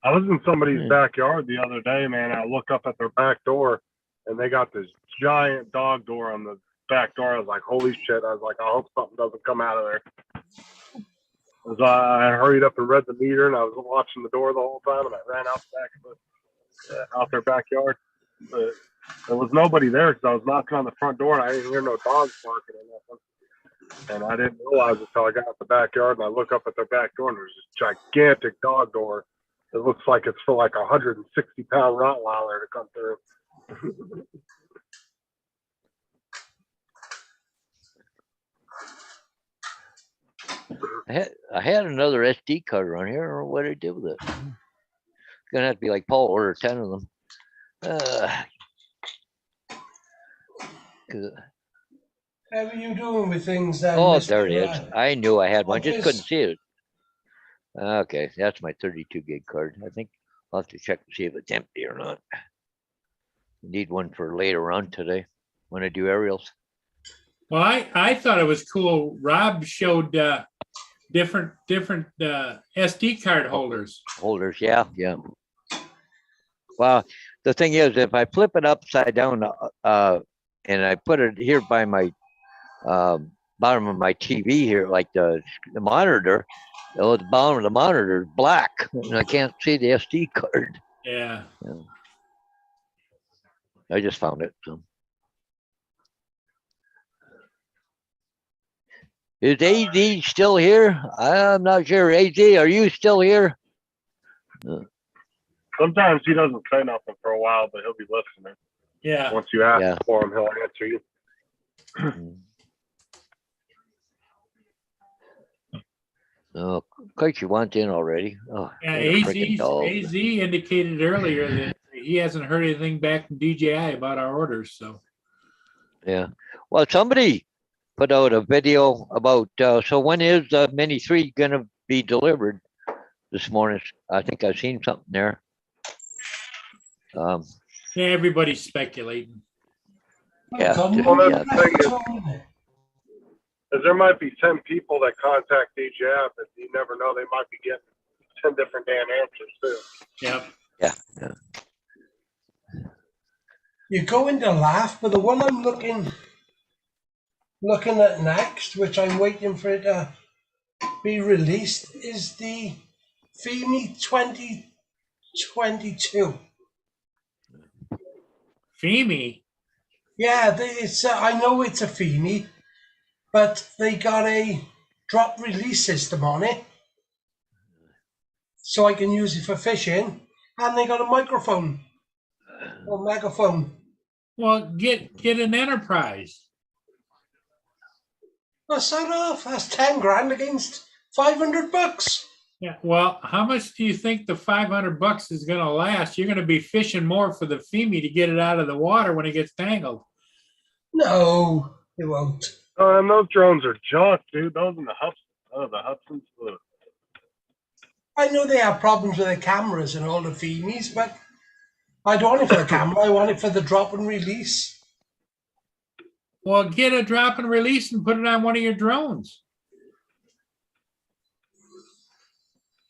I was in somebody's Yeah. backyard the other day, man. I look up at their back door, and they got this giant dog door on the back door. I was like, "Holy shit!" I was like, "I hope something doesn't come out of there." So I hurried up and read the meter, and I was watching the door the whole time, and I ran out out their backyard. But there was nobody there because I was knocking on the front door, and I didn't hear no dogs barking or nothing. And I didn't realize it until I got out the backyard, and I look up at their back door, and there's this gigantic dog door. It looks like it's for like 160-pound Rottweiler to come through. I had another SD card around here. I don't know what I did with it. Gonna have to be like Paul, order 10 of them. 'Cause- How are you doing with things then? oh, Mr. there it is. I knew I had one, just couldn't Office? see it. Okay, that's my 32 gig card. I think I'll have to check to see if it's empty or not. Need one for later on today when I do aerials. Well, I thought it was cool. Rob showed different SD card holders. Holders, yeah. Well, the thing is, if I flip it upside down and I put it here by my bottom of my TV here, like the monitor, the bottom of the monitor is black, and I can't see the SD card. Yeah. I just found it. So. Is AZ still here? I'm not sure. AZ, are you still here? Sometimes he doesn't say nothing for a while, but he'll be listening. Yeah. Once you ask Yeah. for him, he'll answer you. Oh, of course you want in already. Oh, Yeah, what a freaking dog. AZ indicated earlier that he hasn't heard anything back from DJI about our orders. So Yeah. Well, somebody put out a video about, so when is Mini 3 gonna be delivered this morning? I think I've seen something there. yeah, everybody's speculating. Yeah, God, just- Well, no, that's the thing is- that's- Because there might be 10 people that contact DJI, but you never know. They might be getting 10 different damn answers, too. Yep. You're going to laugh, but the one I'm looking at next, which I'm waiting for it to be released, is the FEMI 2022. FEMI. Yeah, it's I know it's a FEMI, but they got a drop release system on it, so I can use it for fishing, and they got a microphone or megaphone. Well, get an Enterprise. That's that off. That's 10 grand against $500. Yeah. Well, how much do you think the $500 is going to last? You're going to be fishing more for the FEMI to get it out of the water when it gets tangled. No, it won't. And those drones are junk, dude. Those and the Hudsons. Ugh. I know they have problems with their cameras and all the FEMIs, but I don't want it for the camera. I want it for the drop and release. Well, get a drop and release and put it on one of your drones.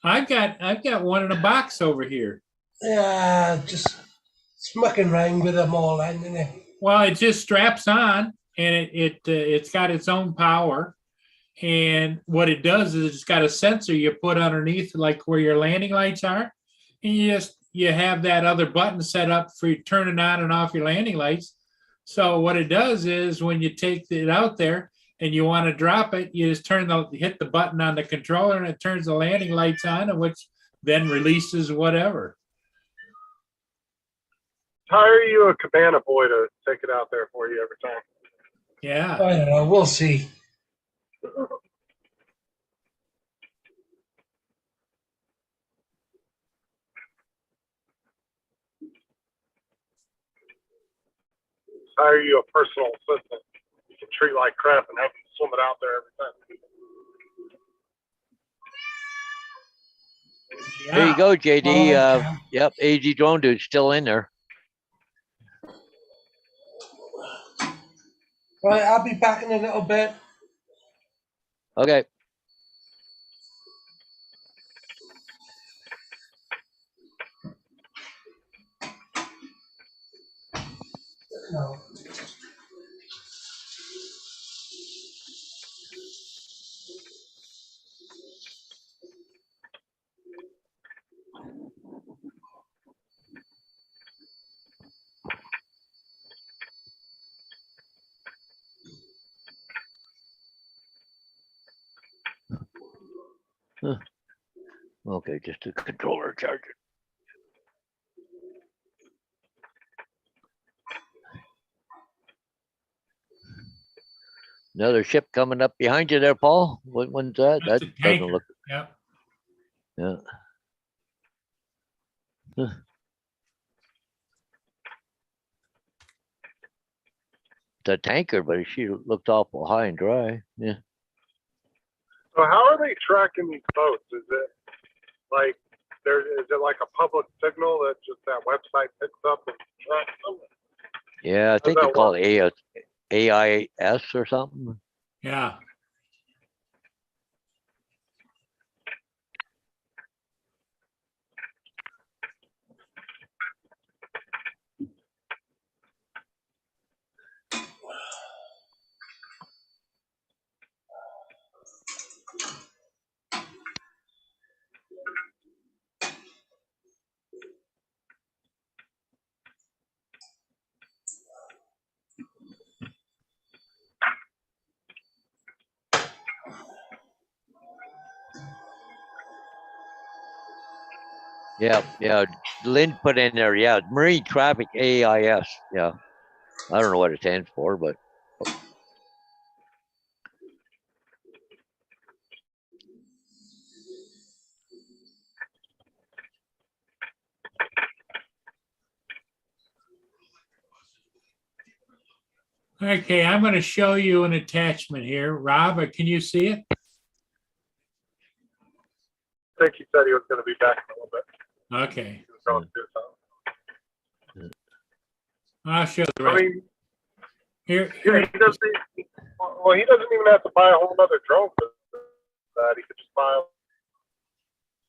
I've got one in a box over here. Yeah, just smucking around with them all, and isn't it? Well, it just straps on and it's got its own power. And what it does is it's got a sensor you put underneath, like where your landing lights are, and you have that other button set up for turning on and off your landing lights. So what it does is when you take it out there and you want to drop it, you just hit the button on the controller and it turns the landing lights on, and which then releases whatever. Hire you a cabana boy to take it out there for you every time. Yeah. I don't know. We'll see. Hire you a personal assistant. You can treat like crap and have him swim it out there every time. There you go, JD. Okay. Yep, AG Drone Dude's still in there. Right, I'll be back in a little bit. Okay. No. Okay, just a controller charger. Another ship coming up behind you there, Paul. What one's that? That's That a doesn't tanker. look. Yep. Yeah. Huh. It's a tanker, but she looked awful high and dry. Yeah. So how are they tracking these boats? Is it like is it like a public signal that just that website picks up and tracks them? Yeah, I think that they call it AIS or something. Yeah. Yeah, yeah. Lynn put in there, yeah, Marine Traffic AIS. Yeah. I don't know what it stands for, but Okay, I'm going to show you an attachment here. Rob, can you see it? I think he said he was going to be back in a little bit. Okay. He was going to do something. I'll show the I rest. mean, Here, yeah, he doesn't. Well, he doesn't even have to buy a whole other drone for that. He could just buy,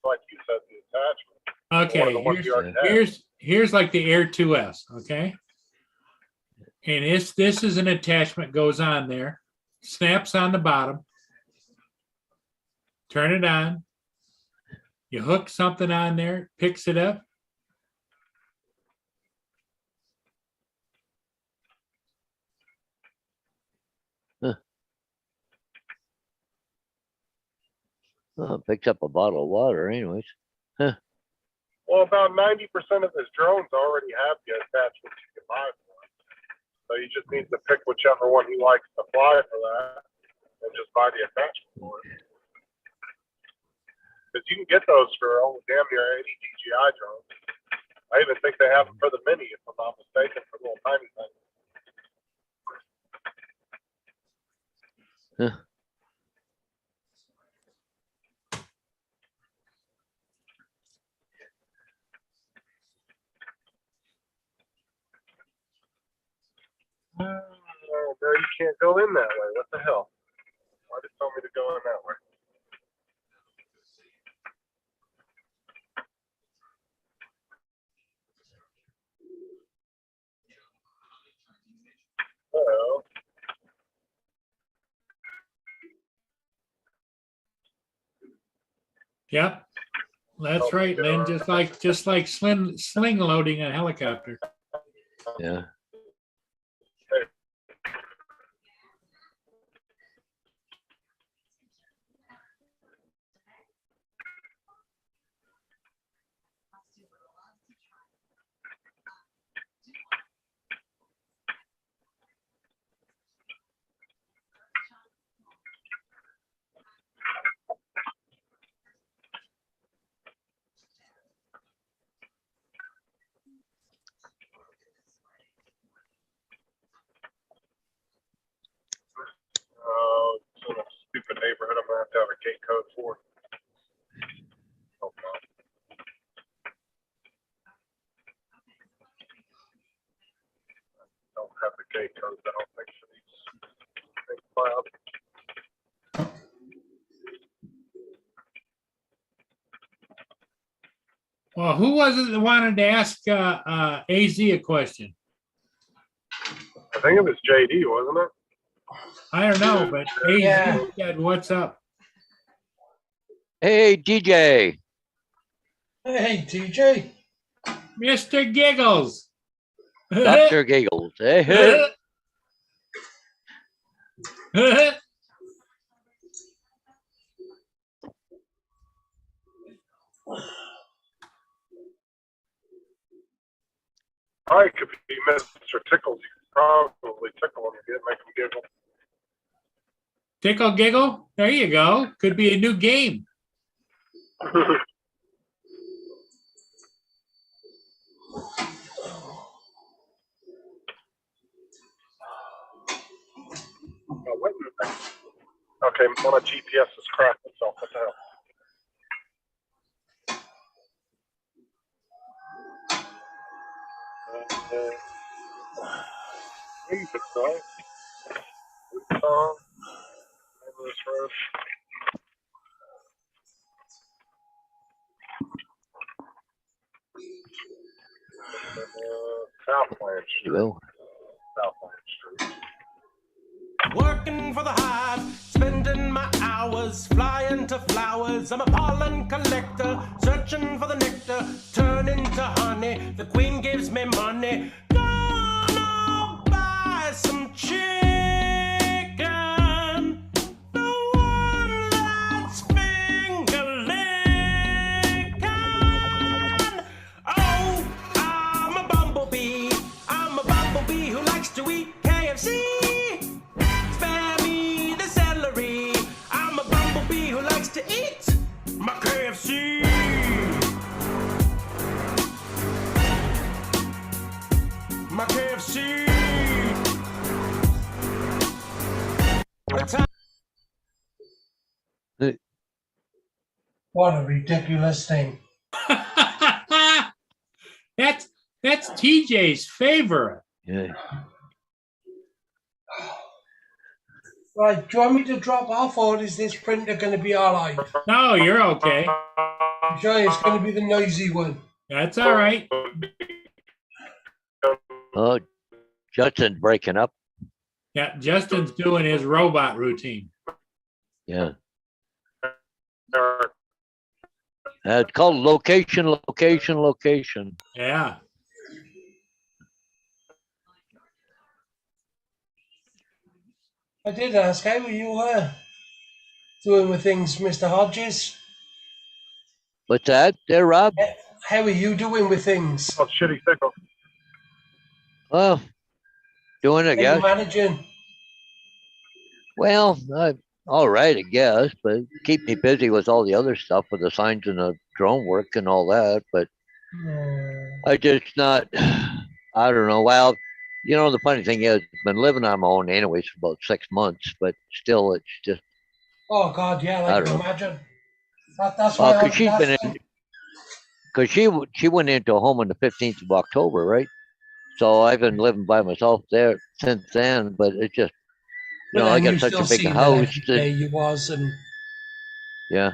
like you said, the attachment. One of the okay, ones he already has. here's like the Air 2S, okay? And this is an attachment, goes on there, snaps on the bottom. Turn it on. You hook something on there, picks it up. picked up a bottle of water anyways. Well, about 90% of his drones already have the attachments you can buy for it. So he just needs to pick whichever one he likes to fly for that and just buy the attachment for it. Because you can get those for damn near 80 DJI drones. I even think they have them for the Mini, if I'm not mistaken, for little tiny things. Bro, you can't go in that way. What the hell? Why did it tell me to go in that way? Well, Yep. That's right, Lynn. Just like sling loading a helicopter. Yeah. it's in a stupid neighborhood. I'm gonna have to have a gate code for. Oh, no. Don't have the gate codes. I don't think for these big clouds. Well, who was it that wanted to ask AZ a question? I think it was JD, wasn't it? I don't know, but AZ Yeah. said, "What's up?" Hey, DJ. Hey, TJ. Mr. Giggles. Dr. Giggles. Hey. I could be Mr. Tickles. You could probably tickle him and make him giggle. Tickle giggle. There you go. Could be a new game. Oh, what in the- Okay, my GPS is cracked itself. What the hell? Wings it, right? Name of this road. Southland Street. Well, Southland Street. Working for the hive, spending my hours flying to flowers. I'm a pollen collector, searching for the nectar, turning to honey. The queen gives me money. Gonna buy some chicken, the one that's finger licking. Oh, I'm a bumblebee. I'm a bumblebee who likes to eat KFC. Spare me the celery. I'm a bumblebee who likes to eat my KFC. My KFC. What a ridiculous thing. that's TJ's favorite. yeah. Right, do you want me to drop off or is this printer going to be all right? No, you're okay. I'm sure it's going to be the noisy one. That's all right. Oh, Justin's breaking up. Yeah, Justin's doing his robot routine. Yeah. It's called location, location, location. Yeah. I did ask, how were you doing with things, Mr. Hodges? What's that there, Rob? How are you doing with things? Oh, shitty tickle. Well, doing it, I How you guess. managing? Well, all right, I guess, but keep me busy with all the other stuff with the signs and the drone work and all that. But I just not, I don't know. Well, you know, the funny thing is, I've been living on my own anyways for about 6 months, but still, it's just, Oh, God, yeah, I I don't can know. imagine. That's why because she's been in, because she went into a home on the 15th of October, right? So I've been living by myself there since then, but it's just, You know, But I then got you such a still big see that house every that, day you was, and yeah.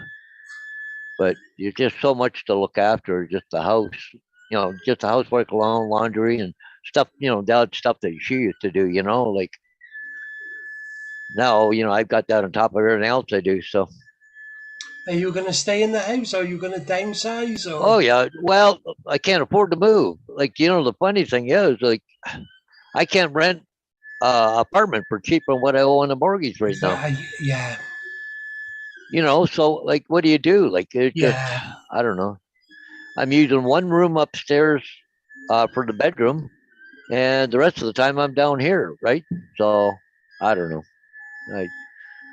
But you're just so much to look after, just the house, you know, just the housework alone, laundry and stuff, you know, that stuff that she used to do, you know, like now, you know, I've got that on top of everything else I do. So, are you going to stay in the house? Or are you going to downsize? Or oh yeah, well, I can't afford to move. Like, you know, the funny thing is, like, I can't rent apartment for cheaper than what I owe on the mortgage right now. Yeah, You know, so like, what do you do? Like, it just, yeah, I don't know. I'm using one room upstairs for the bedroom, and the rest of the time I'm down here, right? So I don't know. I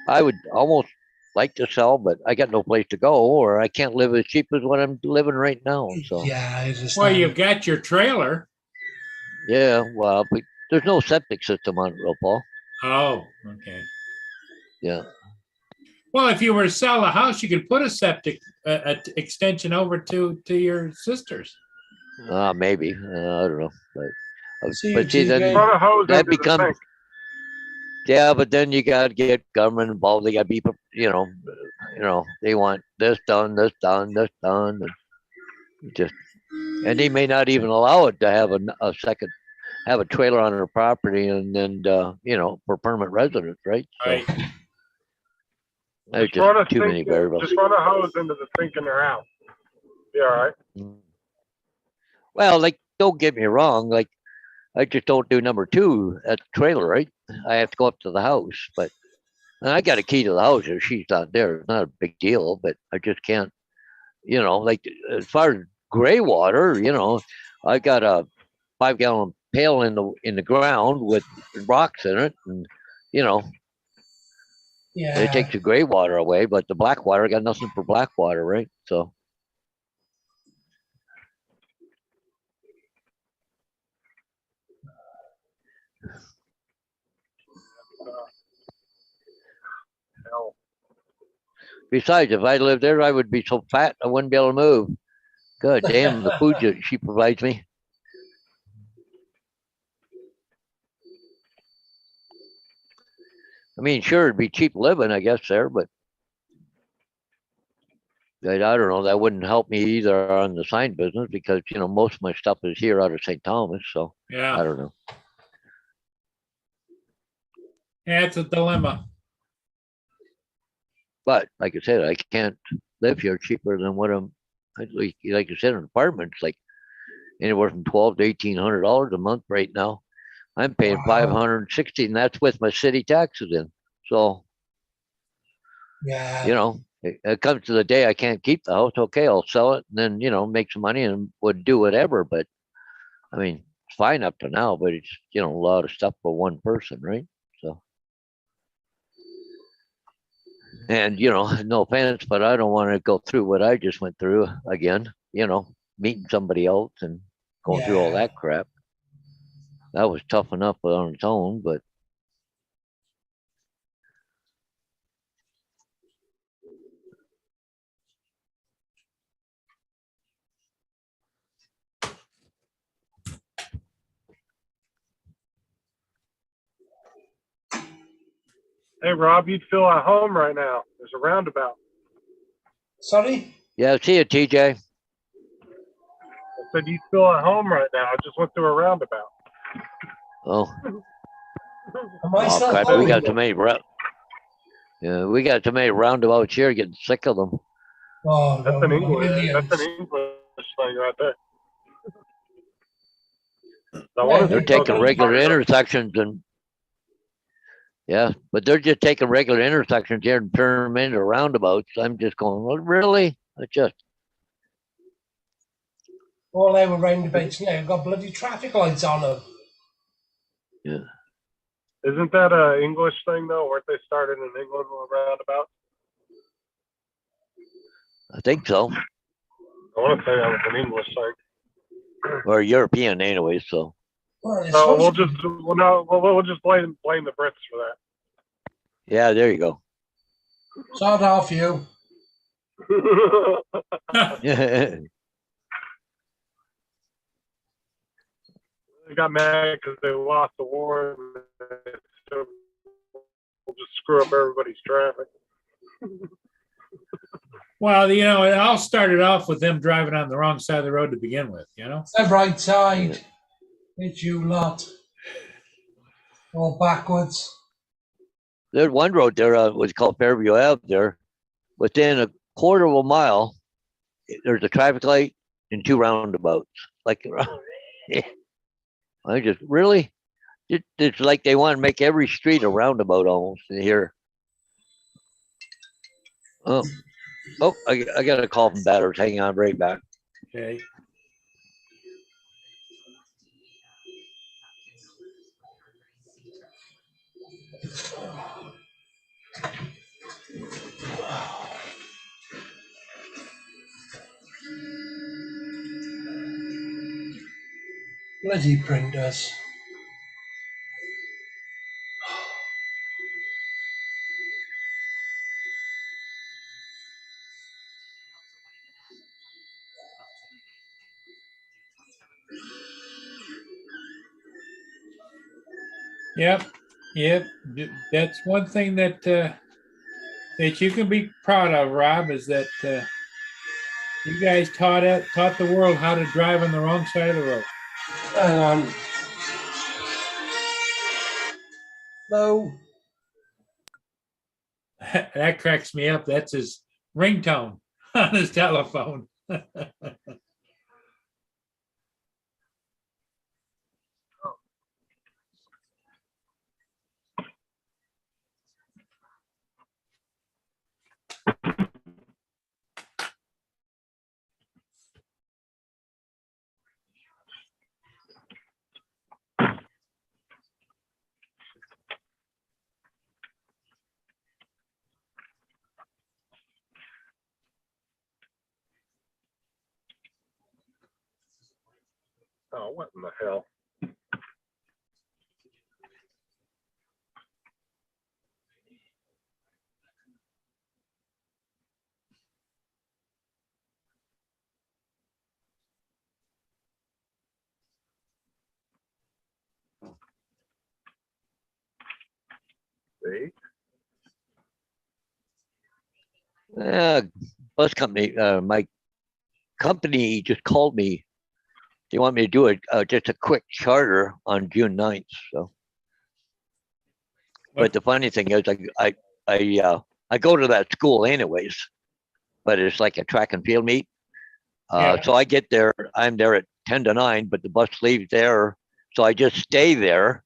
I would almost like to sell, but I got no place to go, or I can't live as cheap as what I'm living right now. So yeah. I Well, you've understand. got your trailer. yeah, well, but there's no septic system on it, real Paul. Oh, okay. Yeah, Well, if you were to sell a house, you could put a septic extension over to your sister's. maybe I don't know, See you, but see TJ. then Run a hose that into the becomes sink. yeah, but then you got to get government involved. They got to be, you know, they want this done, this done, this done, and just and they may not even allow it to have a second have a trailer on their property and then you know, for permanent residents, right? So Right. there's Just run a just too many sink. variables. Just run a hose into the sink in their house. Be all right. Mm. Well, like, don't get me wrong, like I just don't do number two at the trailer, right? I have to go up to the house, but and I got a key to the house if she's not there. It's not a big deal, but I just can't, you know, like as far as gray water, you know, I got a 5 gallon pail in the ground with rocks in it, and you know, it Yeah, takes the gray water away, but the black water got nothing for black water, right? So Hell. besides, if I lived there, I would be so fat I wouldn't be able to move. God damn, the food that she provides me. I mean, sure, it'd be cheap living, I guess, there, but I don't know. That wouldn't help me either on the sign business because, you know, most of my stuff is here out of St. Thomas. So I Yeah. don't know. Yeah, it's a dilemma. But like I said, I can't live here cheaper than what like you said, an apartment's like anywhere from $1,200 to $1,800 a month right now. I'm paying Wow. $560, and that's with my city taxes in. So, yeah. you know, it comes to the day I can't keep the house. Okay, I'll sell it and then, you know, make some money and would do whatever. But I mean, it's fine up to now, but it's, you know, a lot of stuff for one person, right? So, and, you know, no offense, but I don't want to go through what I just went through again, you know, meeting somebody else and going through all Yeah. that crap. That was tough enough on its own, but Hey, Rob, you'd feel at home right now. There's a roundabout. Sorry. yeah, see you, TJ. I said you'd feel at home right now. I just went through a roundabout. Oh, Am I oh still crap, we going? got too many. Yeah, we got too many roundabouts here. Getting sick of them. Oh, That's no, an no, English. millions. That's an English thing right there. I Yeah, wanted They're to go taking to regular Florida. intersections and yeah, but they're just taking regular intersections here and turning them into roundabouts. I'm just going, well, really? It's just All our roundabouts now got bloody traffic lights on them. yeah. Isn't that an English thing though? Weren't they started in England with roundabouts? I think so, I want to say that was an English thing. or European anyway. So Well, it's So supposed to be. we'll just blame the Brits for yeah, there you go. Sort off you. that. Yeah, They got mad because they lost the war. And they still screw up everybody's traffic. Well, it all started off with them driving on the wrong side of the road to begin with, The right side. It's you lot. All backwards. There's one road there, was called Fairview Ave there. Within a quarter of a mile, there's a traffic light and 2 roundabouts. Like, I just really, it's like they want to make every street a roundabout almost in here. Oh, I got a call from Batters. Hang on, right back. Okay. Bloody printers. Yep. That's one thing that that you can be proud of, Rob, is that you guys taught the world how to drive on the wrong side of the road. Hang on. No. That cracks me up. That's his ringtone on his telephone. Oh, what in the hell? See? Bus company, my company just called me. They want me to do just a quick charter on June 9th. So, but the funny thing is, I go to that school anyways, but it's like a track and field meet. Yeah. So I get there, I'm there at 10 to 9, but the bus leaves there, so I just stay there.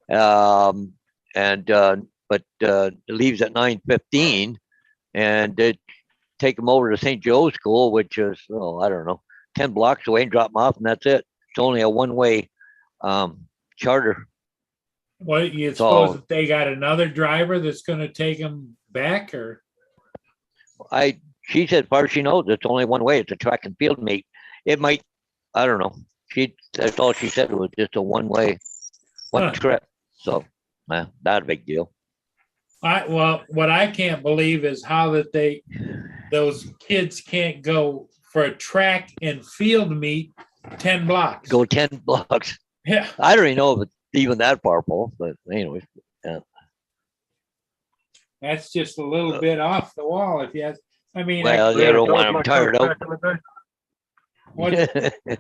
But it leaves at 9:15, and they take them over to St. Joe's School, which is, I don't know, 10 blocks away, and drop them off, and that's it. It's only a one-way charter. What, you So- suppose that they got another driver that's going to take them back, or? She said, as far as she knows, it's only one way. It's a track and field meet. It might, I don't know. That's all she said, was just a one Huh. trip. So, not a big deal. Well, what I can't believe is how that those kids can't go for a track and field meet 10 blocks. Go 10 blocks. Yeah. I don't even know if it's even that far, Paul, but anyway. That's just a little bit off the wall. If you have, I mean, Well, they Yeah, don't that want was my them tired coach out. back in the day.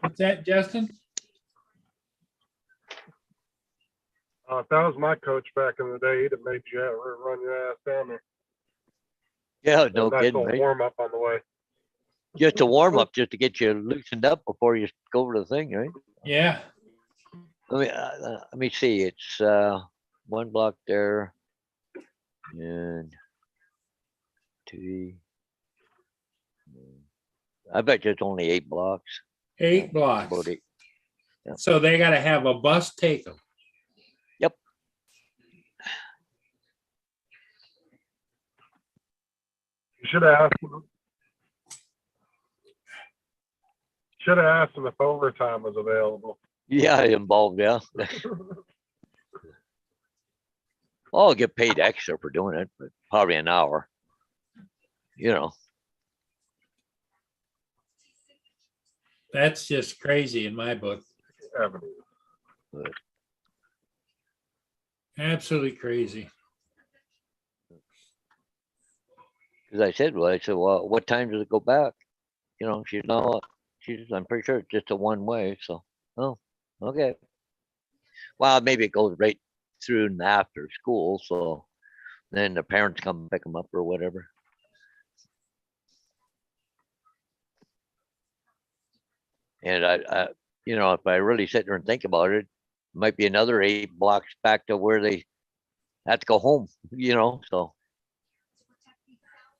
what's that, Justin? If that was my coach back in the day, he'd have made you run your ass down there. Yeah, no Nice kidding, little right? warm up on the way. Just a warm up, just to get you loosened up before you go over the thing, right? Yeah. Let me see. It's 1 block there, and 2. I bet you it's only 8 blocks. 8 blocks. About 8. So they got to have a bus take them. You should have asked him. Should have asked him if overtime was available. Yeah, involved. Yeah. I'll get paid extra for doing it, but probably an hour. That's just crazy in my book. Avenue. Absolutely crazy. Cause I said, well, what time does it go back? You know, I'm pretty sure it's just a one way, so, oh, okay. Well, maybe it goes right through and after school, so then the parents come pick them up or whatever. And you know, if I really sit there and think about it, might be another 8 blocks back to where they have to go home, you know, so.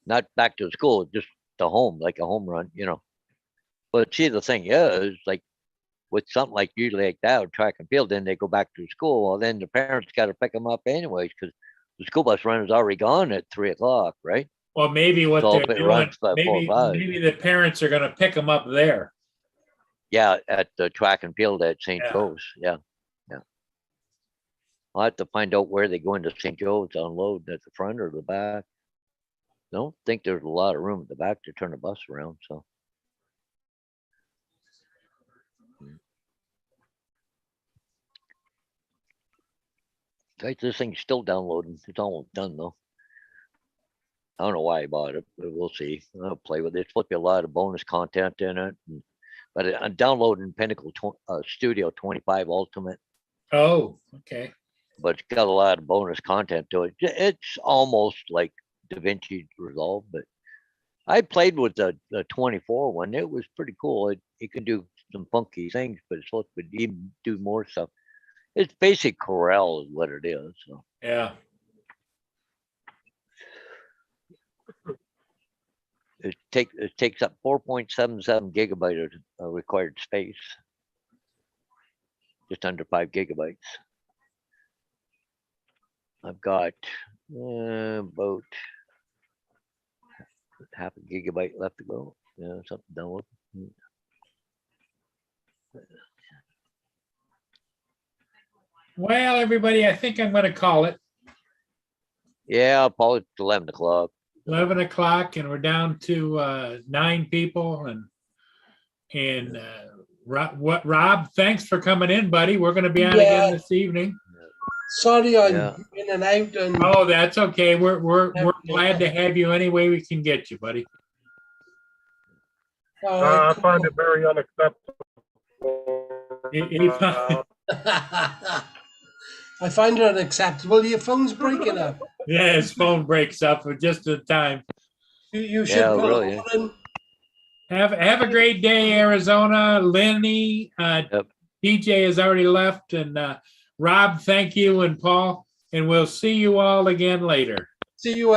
Not back to school, just to home, like a home run, you know. But see, the thing is, like, with something like usually like that, or track and field, then they go back to school. Well, then the parents got to pick them up anyways, because the school bus run is already gone at 3 o'clock, right? Well, maybe what So they're if it doing, runs by 4 or 5. maybe the parents are gonna pick them up there. Yeah, at the track and field at St. Yeah. Joe's, yeah. I'll have to find out where they go into St. Joe's to unload, at the front or the back. Don't think there's a lot of room at the back to turn a bus around, so. This thing's still downloading. It's almost done though. I don't know why I bought it, but we'll see. I'll play with it. It's supposed to be a lot of bonus content in it. But I'm downloading Pinnacle Studio 25 Ultimate, Oh, okay. but it's got a lot of bonus content to it. It's almost like DaVinci Resolve, but I played with the 24 one. It was pretty cool. It can do some funky things, but it's supposed to even do more stuff. It's basic Corel is what it is. So. Yeah. It takes up 4.77 gigabyte of required space. Just under 5 gigabytes. I've got about half a gigabyte left to go. Yeah, something download. Well, everybody, I think I'm gonna call it Yeah, probably 11 o'clock. 11 o'clock, and we're down to 9 people. And Rob, thanks for coming in, buddy. We're gonna be on again this evening. Sorry, I'm Yeah. in and out. And Oh, that's okay. We're glad to have you any way we can get you, buddy. all right, I find it very unacceptable. I find it unacceptable. Your phone's breaking up. Yeah, his phone breaks up for just a time. You should Yeah, put really, it on. Have a great day, Arizona. Lenny, DJ has already left, and Rob, thank you, and Paul, and we'll see you all again later. See you